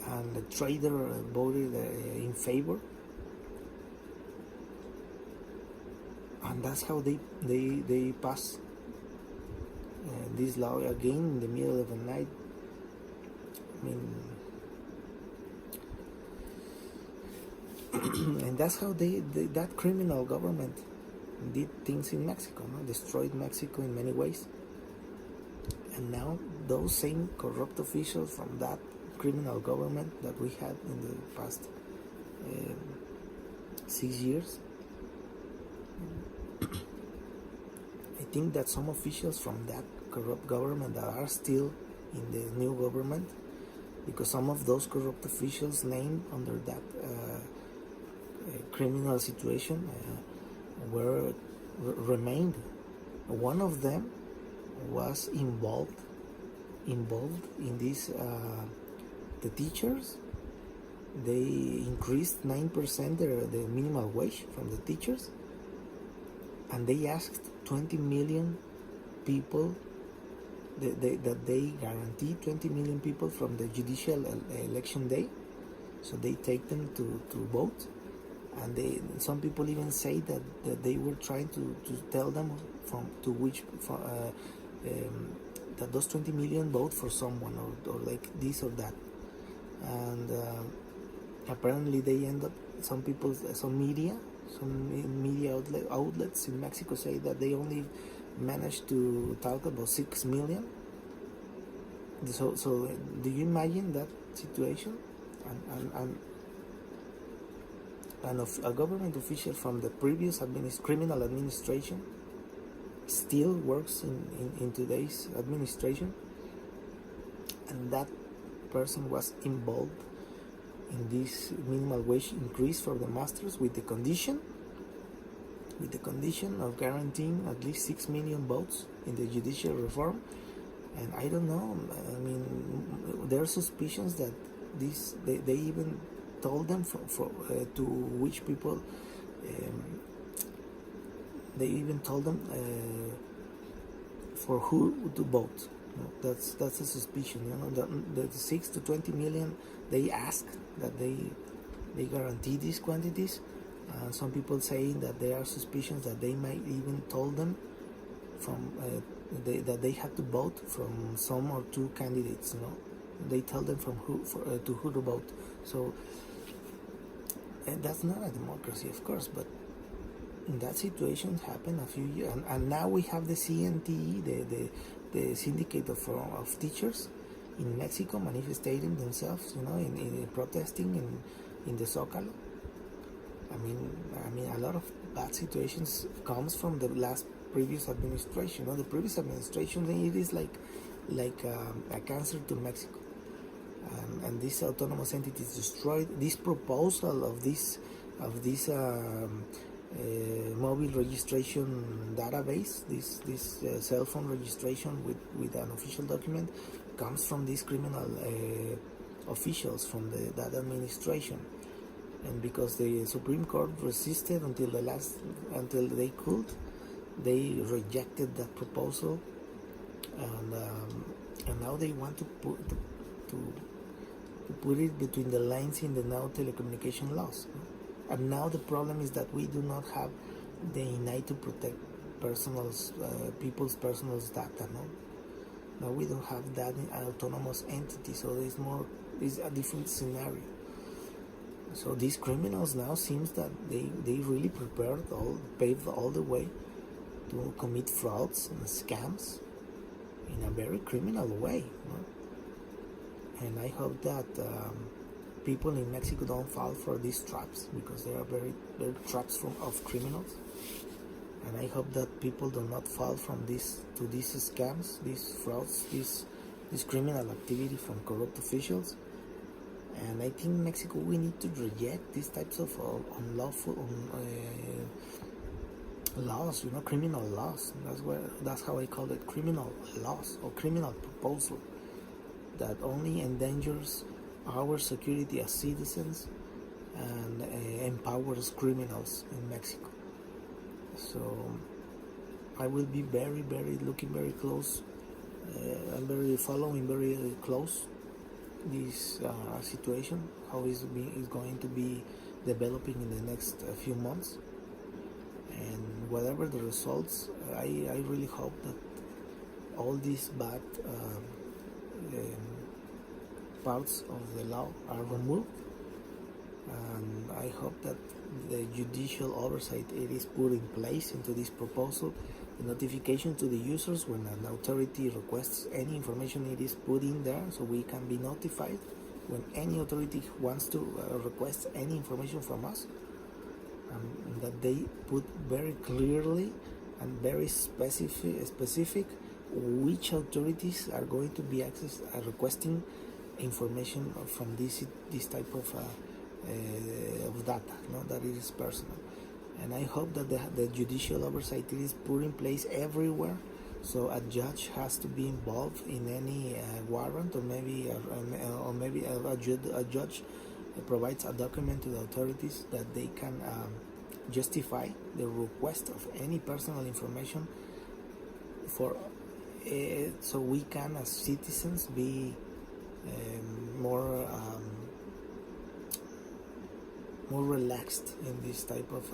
Speaker 1: and the traitor voted in favor, and that's how they passed this law again in the middle of the night. I mean. And that's how that criminal government did things in Mexico, destroyed Mexico in many ways. And now those same corrupt officials from that criminal government that we had in the past 6 years, I think that some officials from that corrupt government that are still in the new government, because some of those corrupt officials named under that criminal situation remained. One of them was involved in this. The teachers, they increased 9% the minimum wage from the teachers, and they asked 20 million people that they guaranteed 20 million people from the judicial election day, so they take them to vote. And some people even say that they were trying to tell them that those 20 million vote for someone or like this or that. And apparently they end up, some media outlets in Mexico say that they only managed to talk about 6 million. So do you imagine that situation? And a government official from the previous criminal administration still works in today's administration, and that person was involved in this minimal wage increase for the masters with the condition of guaranteeing at least 6 million votes in the judicial reform. And I don't know, I mean, there are suspicions that they even told them to which people, they even told them for who to vote. That's a suspicion. The 6 to 20 million they ask that they guarantee these quantities. Some people saying that there are suspicions that they might even told them from that they had to vote from some or two candidates. They tell them from to who to vote. So and that's not a democracy, of course, but in that situation happened a few years, and now we have the CNTE, the syndicate of teachers in Mexico manifesting themselves, in protesting in the Zócalo. I mean, a lot of bad situations comes from the previous administration. The previous administration, it is like a cancer to Mexico, and these autonomous entities destroyed this proposal of this mobile registration database. This cell phone registration with an official document comes from these criminal officials from that administration. And because the Supreme Court resisted until they could, they rejected that proposal, and now they want to put it between the lines in the now telecommunication laws. And now the problem is that we do not have the INAI to protect people's personal data. Now we don't have that autonomous entity, so it's a different scenario. So these criminals now seems that they really paved all the way to commit frauds and scams in a very criminal way. And I hope that people in Mexico don't fall for these traps, because they are very traps of criminals. And I hope that people do not fall from these scams, these frauds, this criminal activity from corrupt officials. And I think Mexico, we need to reject these types of unlawful laws, criminal laws. That's how I call it, criminal laws or criminal proposal that only endangers our security as citizens and empowers criminals in Mexico. So I will be looking very close. I'm following very close this situation, how is going to be developing in the next few months, and whatever the results, I really hope that all these bad parts of the law are removed, and I hope that the judicial oversight is put in place into this proposal. The notification to the users when an authority requests any information, it is put in there so we can be notified when any authority wants to request any information from us, and that they put very clearly and very specific which authorities are going to be requesting information from this type of data, that it is personal. And I hope that the judicial oversight is put in place everywhere, so a judge has to be involved in any warrant, or maybe a judge provides a document to the authorities that they can justify the request of any personal information so we can, as citizens, be more relaxed in this type of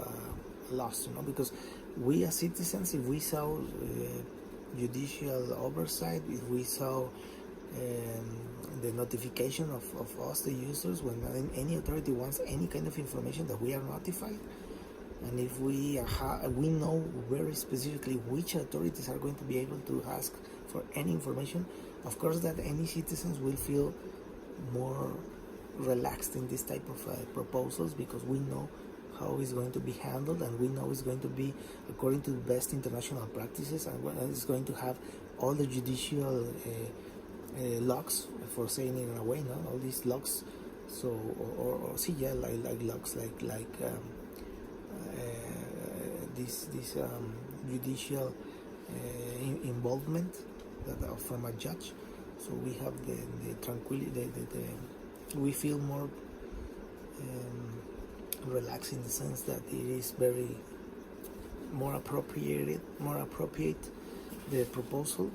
Speaker 1: laws, because we as citizens, if we saw judicial oversight, if we saw the notification of us, the users, when any authority wants any kind of information, that we are notified, and if we know very specifically which authorities are going to be able to ask for any information, of course that any citizens will feel more relaxed in this type of proposals, because we know how it's going to be handled, and we know it's going to be according to the best international practices, and it's going to have all the judicial logs, for saying it in a way, all these logs. So like logs, like this judicial involvement from a judge. So we have the tranquility, we feel more relaxed, in the sense that it is very more appropriate the proposal,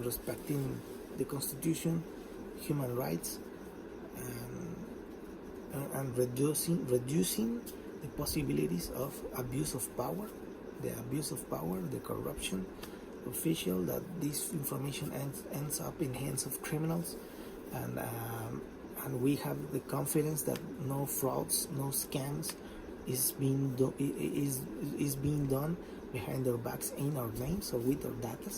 Speaker 1: respecting the Constitution, human rights, and reducing the possibilities of abuse of power, the corruption official, that this information ends up in hands of criminals, and we have the confidence that no frauds, no scams is being done behind our backs in our names or with our data.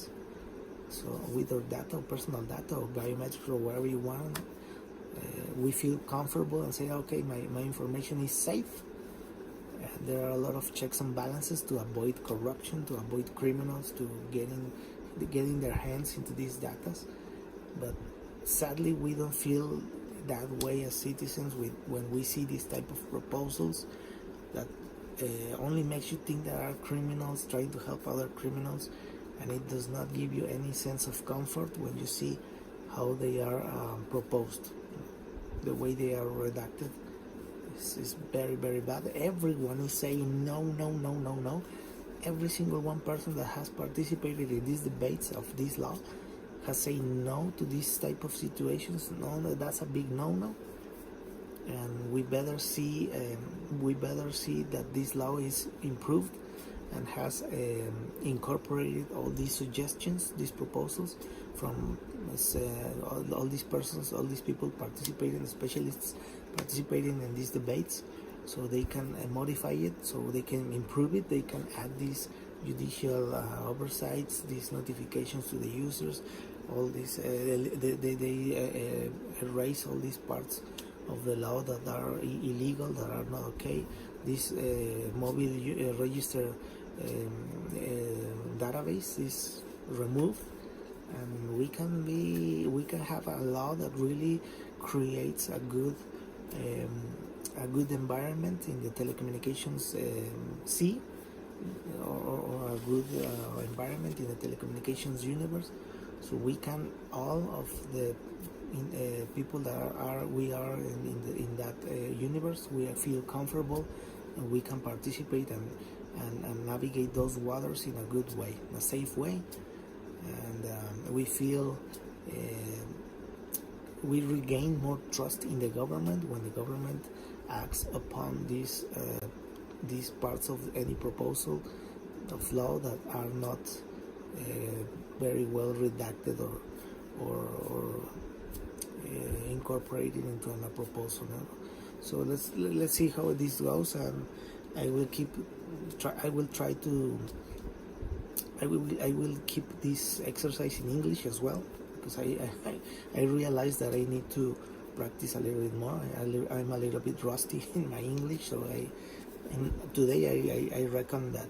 Speaker 1: So with our data, personal data, or biometrics, or wherever you want, we feel comfortable and say, okay, my information is safe. There are a lot of checks and balances to avoid corruption, to avoid criminals to getting their hands into these data. But sadly, we don't feel that way as citizens when we see these type of proposals that only makes you think there are criminals trying to help other criminals, and it does not give you any sense of comfort when you see how they are proposed. The way they are redacted is very, very bad. Everyone is saying no, no, no, no, no. Every single one person that has participated in these debates of this law has said no to this type of situations. No, that's a big no-no. And we better see that this law is improved and has incorporated all these suggestions, these proposals from all these persons, all these people participating, specialists participating in these debates, so they can modify it, so they can improve it, they can add these judicial oversights, these notifications to the users, all this, they erase all these parts of the law that are illegal, that are not okay. This mobile register database is removed, and we can have a law that really creates a good environment in the telecommunications sea, or a good environment in the telecommunications universe. So we can, all of the people that we are in that universe, we feel comfortable, and we can participate and navigate those waters in a good way, in a safe way, and we feel we regain more trust in the government when the government acts upon these parts of any proposal of law that are not very well redacted or incorporated into a proposal. So let's see how this goes, and I will keep this exercise in English as well, because I realize that I need to practice a little bit more. I'm a little bit rusty in my English, so today I reckon that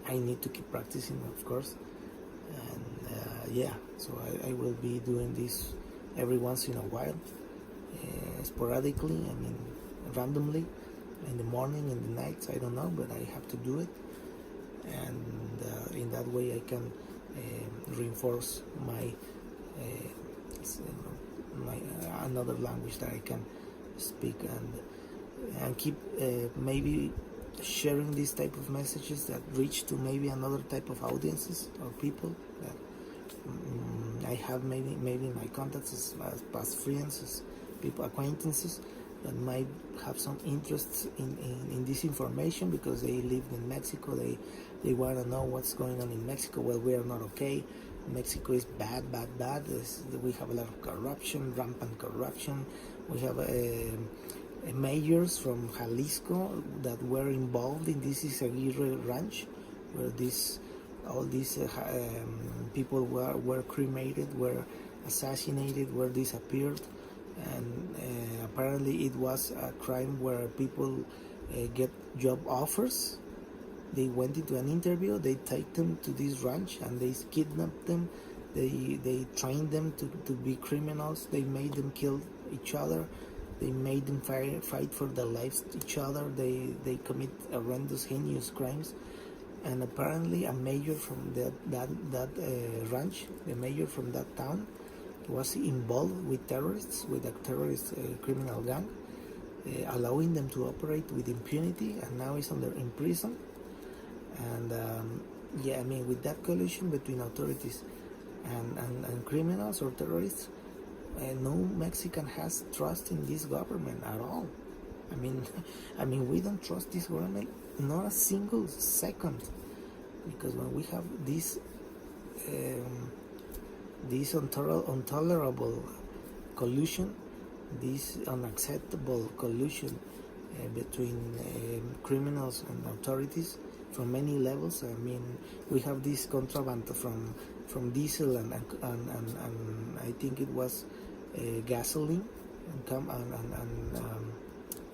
Speaker 1: I need to keep practicing, of course. And so I will be doing this every once in a while, sporadically, randomly, in the morning, in the nights, I don't know, but I have to do it. And in that way I can reinforce my another language that I can speak, and keep maybe sharing these type of messages that reach to maybe another type of audiences or people that I have maybe my contacts as past friends, as people, acquaintances that might have some interest in this information because they live in Mexico. They want to know what's going on in Mexico. Well, we are not okay. Mexico is bad. We have a lot of corruption, rampant corruption. We have mayors from Jalisco that were involved in this Isaguirre ranch, where all these people were cremated, were assassinated, were disappeared, and apparently it was a crime where people get job offers. They went into an interview, they take them to this ranch, and they kidnapped them. They trained them to be criminals. They made them kill each other. They made them fight for their lives each other. They commit horrendous, heinous crimes. And apparently a mayor from that ranch, the mayor from that town, was involved with terrorists, with a terrorist criminal gang, allowing them to operate with impunity, and now is in prison. And Yeah, I mean, with that collusion between authorities and criminals or terrorists, no Mexican has trust in this government at all. I mean, I mean, we don't trust this government not a single second, because when we have this intolerable collusion, this unacceptable collusion between criminals and authorities from many levels. I mean, we have this contraband from diesel and I think it was gasoline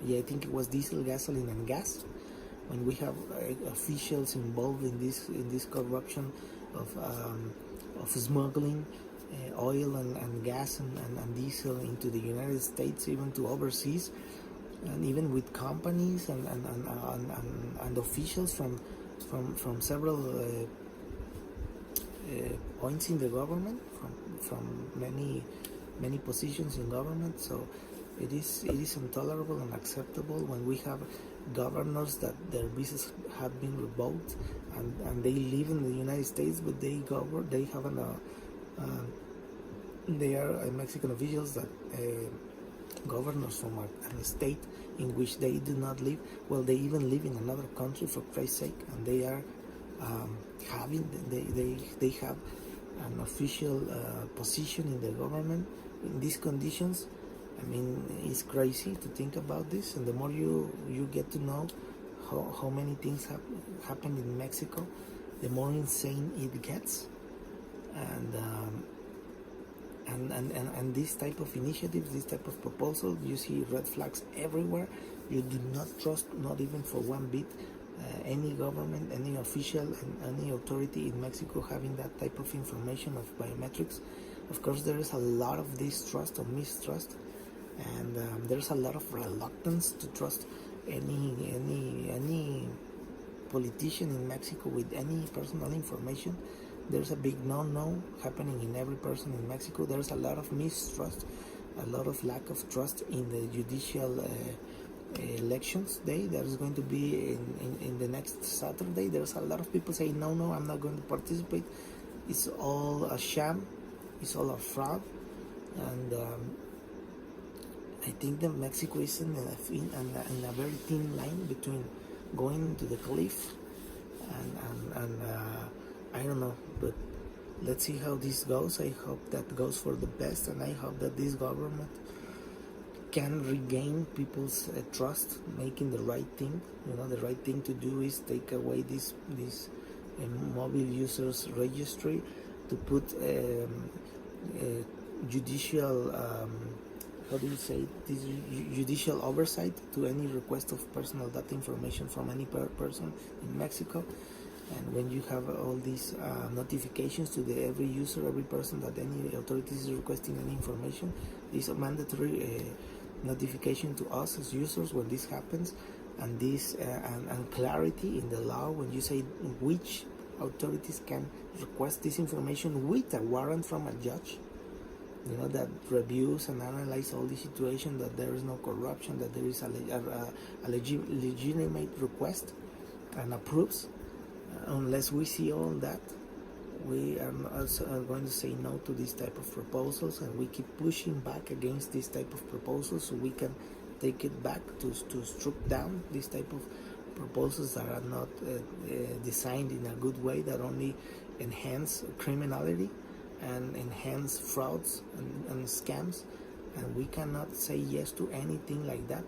Speaker 1: yeah, I think it was diesel, gasoline, and gas. When we have officials involved in this corruption of smuggling oil and gas and diesel into the United States, even to overseas, and even with companies and officials from several points in the government, from many positions in government. So it is intolerable and unacceptable when we have governors that their visas have been revoked and they live in the United States, but they are Mexican officials that governors from a state in which they do not live. Well, they even live in another country, for Christ's sake, and they are they have an official position in the government in these conditions. I mean, it's crazy to think about this, and the more you get to know how many things have happened in Mexico, the more insane it gets. And this type of initiatives, this type of proposal, you see red flags everywhere. You do not trust, not even for one bit, any government, any official, and any authority in Mexico having that type of information of biometrics. Of course, there is a lot of distrust or mistrust, and there's a lot of reluctance to trust any politician in Mexico with any personal information. There's a big no-no happening in every person in Mexico. There's a lot of mistrust, a lot of lack of trust in the judicial elections day that is going to be in the next Saturday. There's a lot of people saying, no, I'm not going to participate. It's all a sham. It's all a fraud. And I think that Mexico is in a very thin line between going to the cliff and I don't know, but let's see how this goes. I hope that goes for the best, and I hope that this government can regain people's trust, making the right thing. You know, the right thing to do is take away this mobile users registry, to put judicial how do you say this, judicial oversight to any request of personal data information from any person in Mexico. And when you have all these notifications to every user, every person that any authority is requesting any information, this is a mandatory notification to us as users when this happens, and this and clarity in the law when you say which authorities can request this information with a warrant from a judge, you know, that reviews and analyzes all the situation, that there is no corruption, that there is a legitimate request and approves. Unless we see all that, we are also going to say no to this type of proposals, and we keep pushing back against this type of proposals so we can take it back to strip down this type of proposals that are not designed in a good way, that only enhance criminality and enhance frauds and scams, and we cannot say yes to anything like that.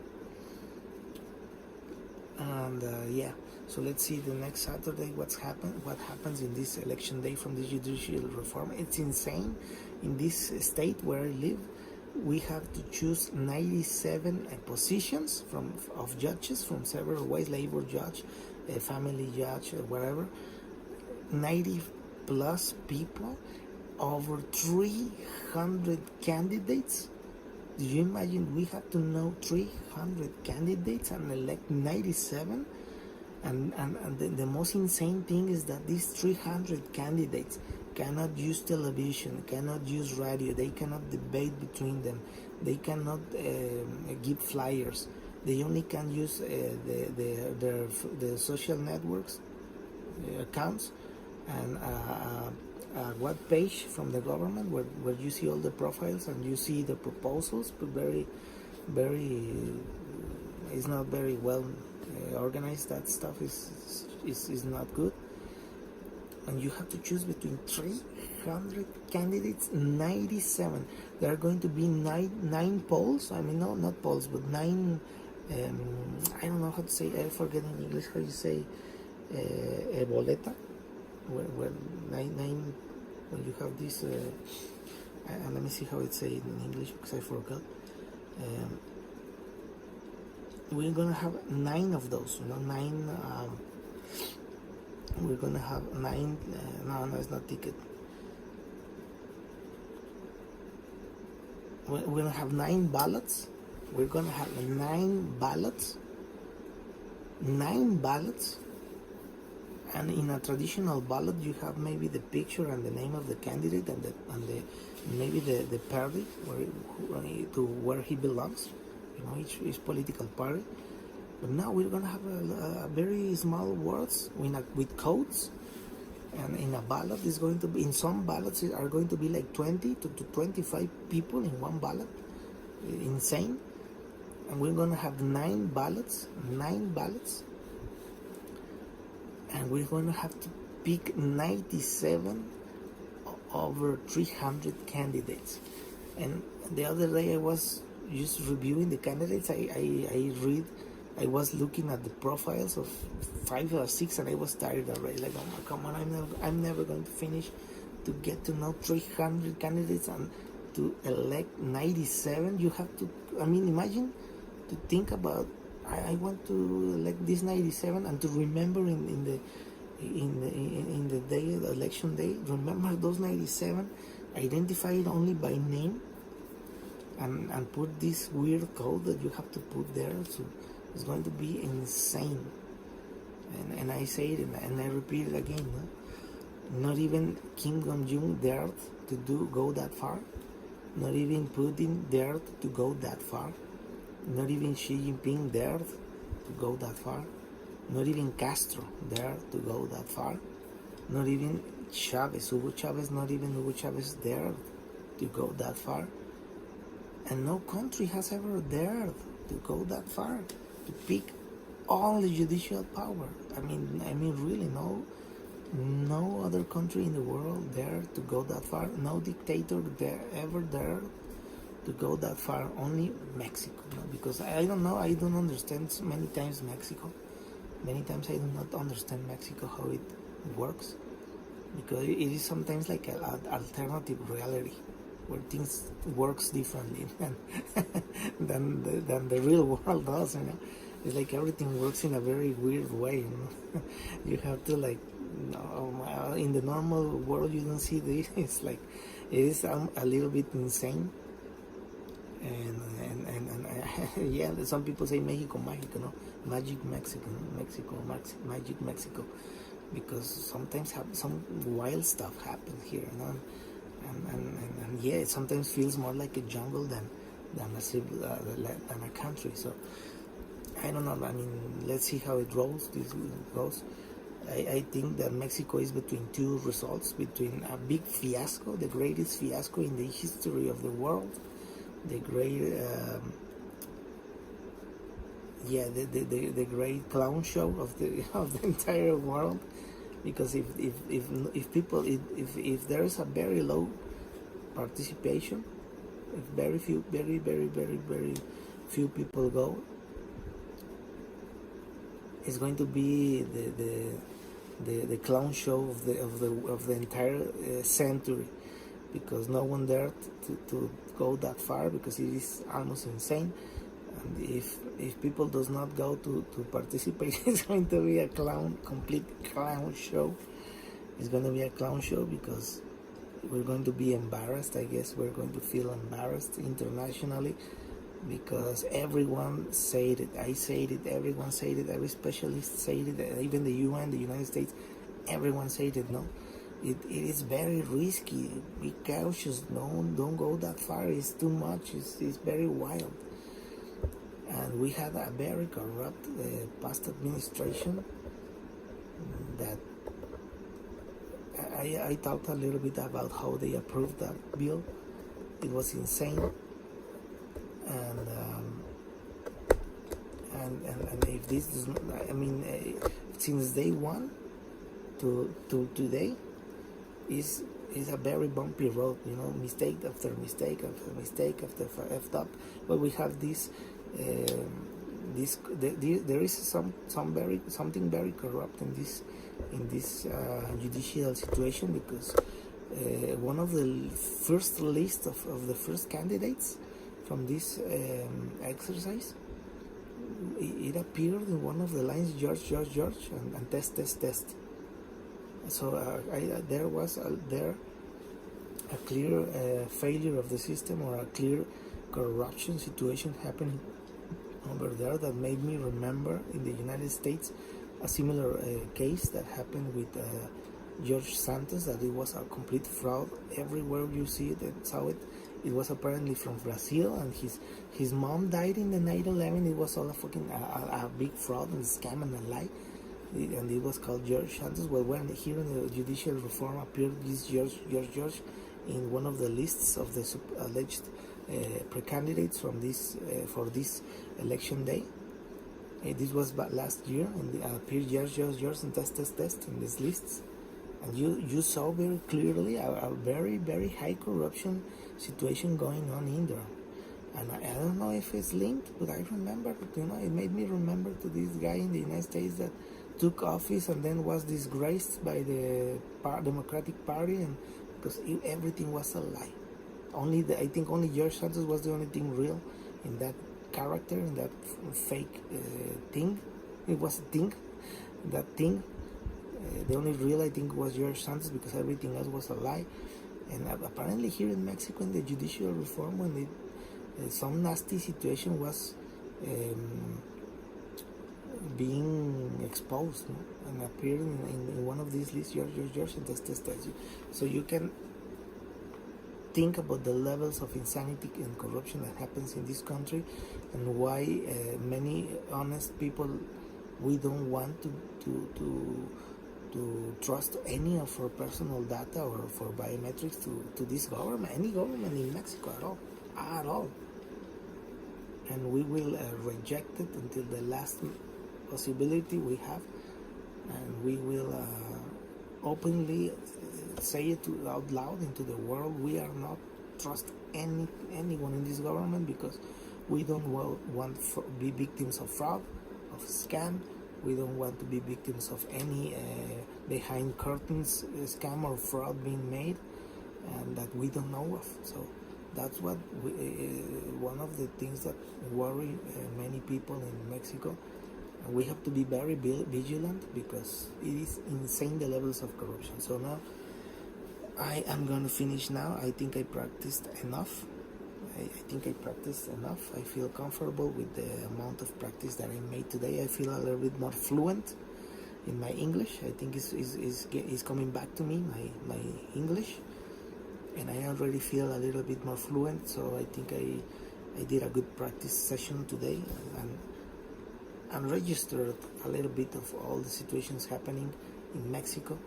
Speaker 1: And yeah, so let's see the next Saturday what happens in this election day from the judicial reform. It's insane. In this state where I live, we have to choose 97 positions of judges from several ways: labor judge, family judge, whatever. 90 plus people, over 300 candidates. Do you imagine we have to know 300 candidates and elect 97? And the most insane thing is that these 300 candidates cannot use television, cannot use radio, they cannot debate between them, they cannot give flyers, they only can use their social networks accounts and a web page from the government where you see all the profiles and you see the proposals, but very it's not very well organized. That stuff is not good, and you have to choose between 300 candidates. 97. There are going to be nine polls. I mean, no, not polls, but nine. I don't know how to say. I forget in English how you say boleta. Where nine. When you have this. Let me see how it's said in English because I forgot. We're gonna have 9 of those. Nine. We're gonna have 9. No, it's not ticket. We're gonna have 9 ballots. We're gonna have 9 ballots. 9 ballots. And in a traditional ballot, you have maybe the picture and the name of the candidate and maybe the party where he belongs. Each political party. But now we're gonna have a very small words with codes, and in a ballot is going to be, in some ballots are going to be like 20 to 25 people in one ballot. Insane. And we're gonna have 9 ballots, and we're gonna have to pick 97 over 300 candidates. And the other day I was just reviewing the candidates. I was looking at the profiles of 5 or 6, and I was tired already. Like, oh my, come on, I'm never going to finish to get to know 300 candidates and to elect 97. You have to. I mean, imagine to think about. I want to elect this 97 and to remember in the day, the election day. Remember those 97, identify it only by name, and put this weird code that you have to put there. So it's going to be insane. And I say it and I repeat it again. Not even Kim Jong-un dared to go that far. Not even Putin dared to go that far. Not even Xi Jinping dared to go that far. Not even Castro dared to go that far. Not even Chavez, Hugo Chavez, not even Hugo Chavez dared to go that far. And no country has ever dared to go that far, to pick all the judicial power. I mean, really, no other country in the world dared to go that far. No dictator ever dared to go that far. Only Mexico. Because I don't know, I don't understand many times Mexico. Many times I do not understand Mexico, how it works. Because it is sometimes like an alternative reality where things works differently than the real world does. It's like everything works in a very weird way. You have to in the normal world you don't see this. It's like it is a little bit insane. And yeah, some people say Mexico Mágico, Magic Mexico, Magic Mexico, because sometimes some wild stuff happens here, and yeah, it sometimes feels more like a jungle than a country. So I don't know. I mean, let's see how it goes. I think that Mexico is between 2 results, between a big fiasco, the greatest fiasco in the history of the world, the great the great clown show of the entire world. Because if there is a very low participation, if very few people go, it's going to be the clown show of the entire century, because no one dared to go that far, because it is almost insane. And if people does not go to participate, it's going to be a complete clown show. It's going to be a clown show because we're going to be embarrassed. I guess we're going to feel embarrassed internationally, because everyone said it. I said it. Everyone said it. Every specialist said it. Even the UN, the United States, everyone said it. No, it is very risky. Be cautious. Don't go that far. It's too much. It's very wild. And we had a very corrupt past administration that I talked a little bit about how they approved that bill. It was insane, and and if this does not, I mean, since day one to today is a very bumpy road. Mistake after mistake after mistake after effed up. But we have this. There is something very corrupt in this judicial situation, because one of the first list of the first candidates from this exercise, it appeared in one of the lines George, and test. So there was a clear failure of the system, or a clear corruption situation happening over there, that made me remember in the United States a similar case that happened with George Santos, that it was a complete fraud. Everywhere you see it and saw it, it was apparently from Brazil, and his mom died in the 9/11. It was all a big fraud and scam and a lie, and it was called George Santos. Well, when here in the judicial reform appeared this George in one of the lists of the alleged pre-candidates from this for this election day. This was last year, and appeared George and test in these lists, and you saw very clearly a very, very high corruption situation going on in there. And I don't know if it's linked, but I remember, it made me remember to this guy in the United States that took office and then was disgraced by the Democratic Party, and because everything was a lie. I think only George Santos was the only thing real in that character, in that fake thing. It was a thing. That thing, the only real, I think, was George Santos, because everything else was a lie. And apparently here in Mexico, in the judicial reform, when some nasty situation was being exposed, and appeared in one of these lists, George and test. So you can think about the levels of insanity and corruption that happens in this country, and why many honest people, we don't want to trust any of our personal data or for biometrics to this government, any government in Mexico at all. And we will reject it until the last possibility we have, and we will openly say it out loud into the world. We are not trust anyone in this government, because we don't want to be victims of fraud, of scam. We don't want to be victims of any behind curtains scam or fraud being made, and that we don't know of. So that's what one of the things that worry many people in Mexico. And we have to be very vigilant, because it is insane, the levels of corruption. So now I am going to finish now. I think I practiced enough. I feel comfortable with the amount of practice that I made today. I feel a little bit more fluent in my English. I think is coming back to me, my English, and I already feel a little bit more fluent. So I think I did a good practice session today, and registered a little bit of all the situations happening in Mexico.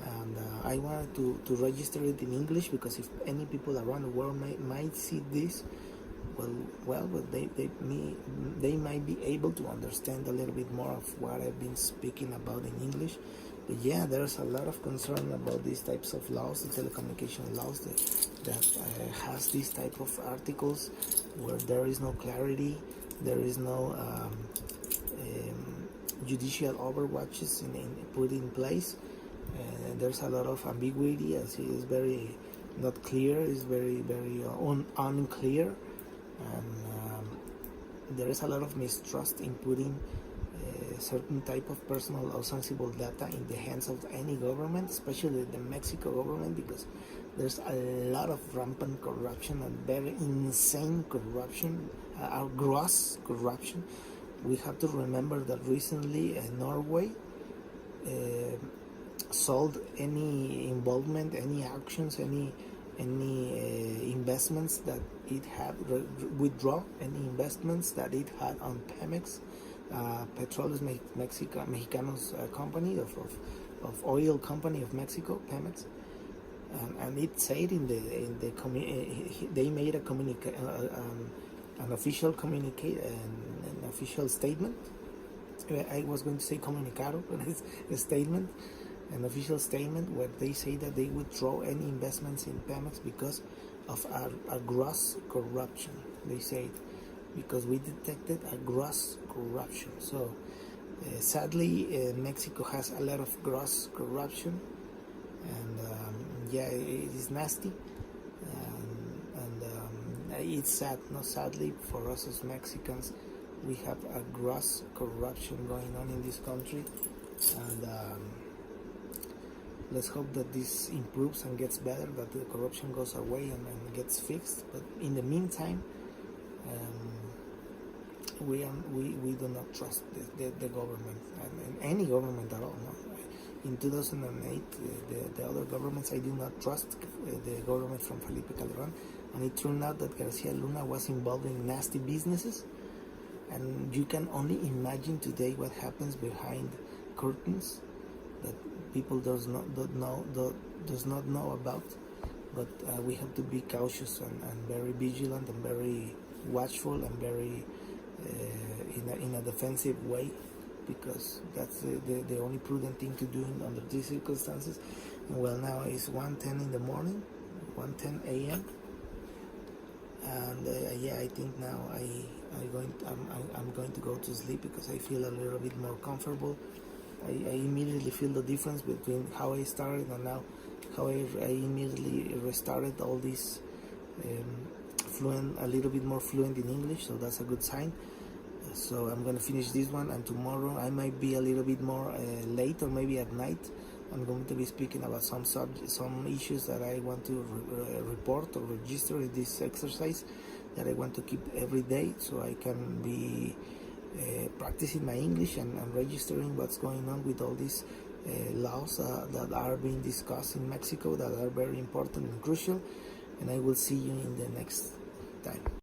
Speaker 1: And I wanted to register it in English, because if any people around the world might see this, well, they might be able to understand a little bit more of what I've been speaking about in English. But yeah, there's a lot of concern about these types of laws, the telecommunication laws that has these type of articles where there is no clarity, there is no judicial overwatches put in place. There's a lot of ambiguity, as it is very not clear, is very unclear, and there is a lot of mistrust in putting certain type of personal or sensible data in the hands of any government, especially the Mexico government, because there's a lot of rampant corruption and very insane corruption, gross corruption. We have to remember that recently Norway sold any involvement, any actions, any investments that it had, withdraw any investments that it had on Pemex, Petróleos Mexicanos company of of oil company of Mexico, Pemex, and it said in the they made an official an official statement. I was going to say comunicado, but it's a statement, an official statement where they say that they withdraw any investments in Pemex because of a gross corruption. They say it because we detected a gross corruption. So sadly, Mexico has a lot of gross corruption, and yeah, it is nasty, and it's sad. No, sadly for us as Mexicans, we have a gross corruption going on in this country, and let's hope that this improves and gets better, that the corruption goes away and gets fixed. But in the meantime, we do not trust the government, and any government at all. No? In 2008, the other governments, I do not trust the government from Felipe Calderon, and it turned out that Garcia Luna was involved in nasty businesses, and you can only imagine today what happens behind curtains that people does not know about. But we have to be cautious and very vigilant and very watchful and very in a defensive way, because that's the only prudent thing to do under these circumstances. And well, now it's 1:10 in the morning, 1:10 a.m. and yeah, I think now I'm going to go to sleep because I feel a little bit more comfortable. I immediately feel the difference between how I started and now how I immediately restarted all this a little bit more fluent in English, so that's a good sign. So I'm going to finish this one, and tomorrow I might be a little bit more late, or maybe at night. I'm going to be speaking about some issues that I want to report or register in this exercise that I want to keep every day, so I can be practicing my English and registering what's going on with all these laws that are being discussed in Mexico, that are very important and crucial. And I will see you in the next time.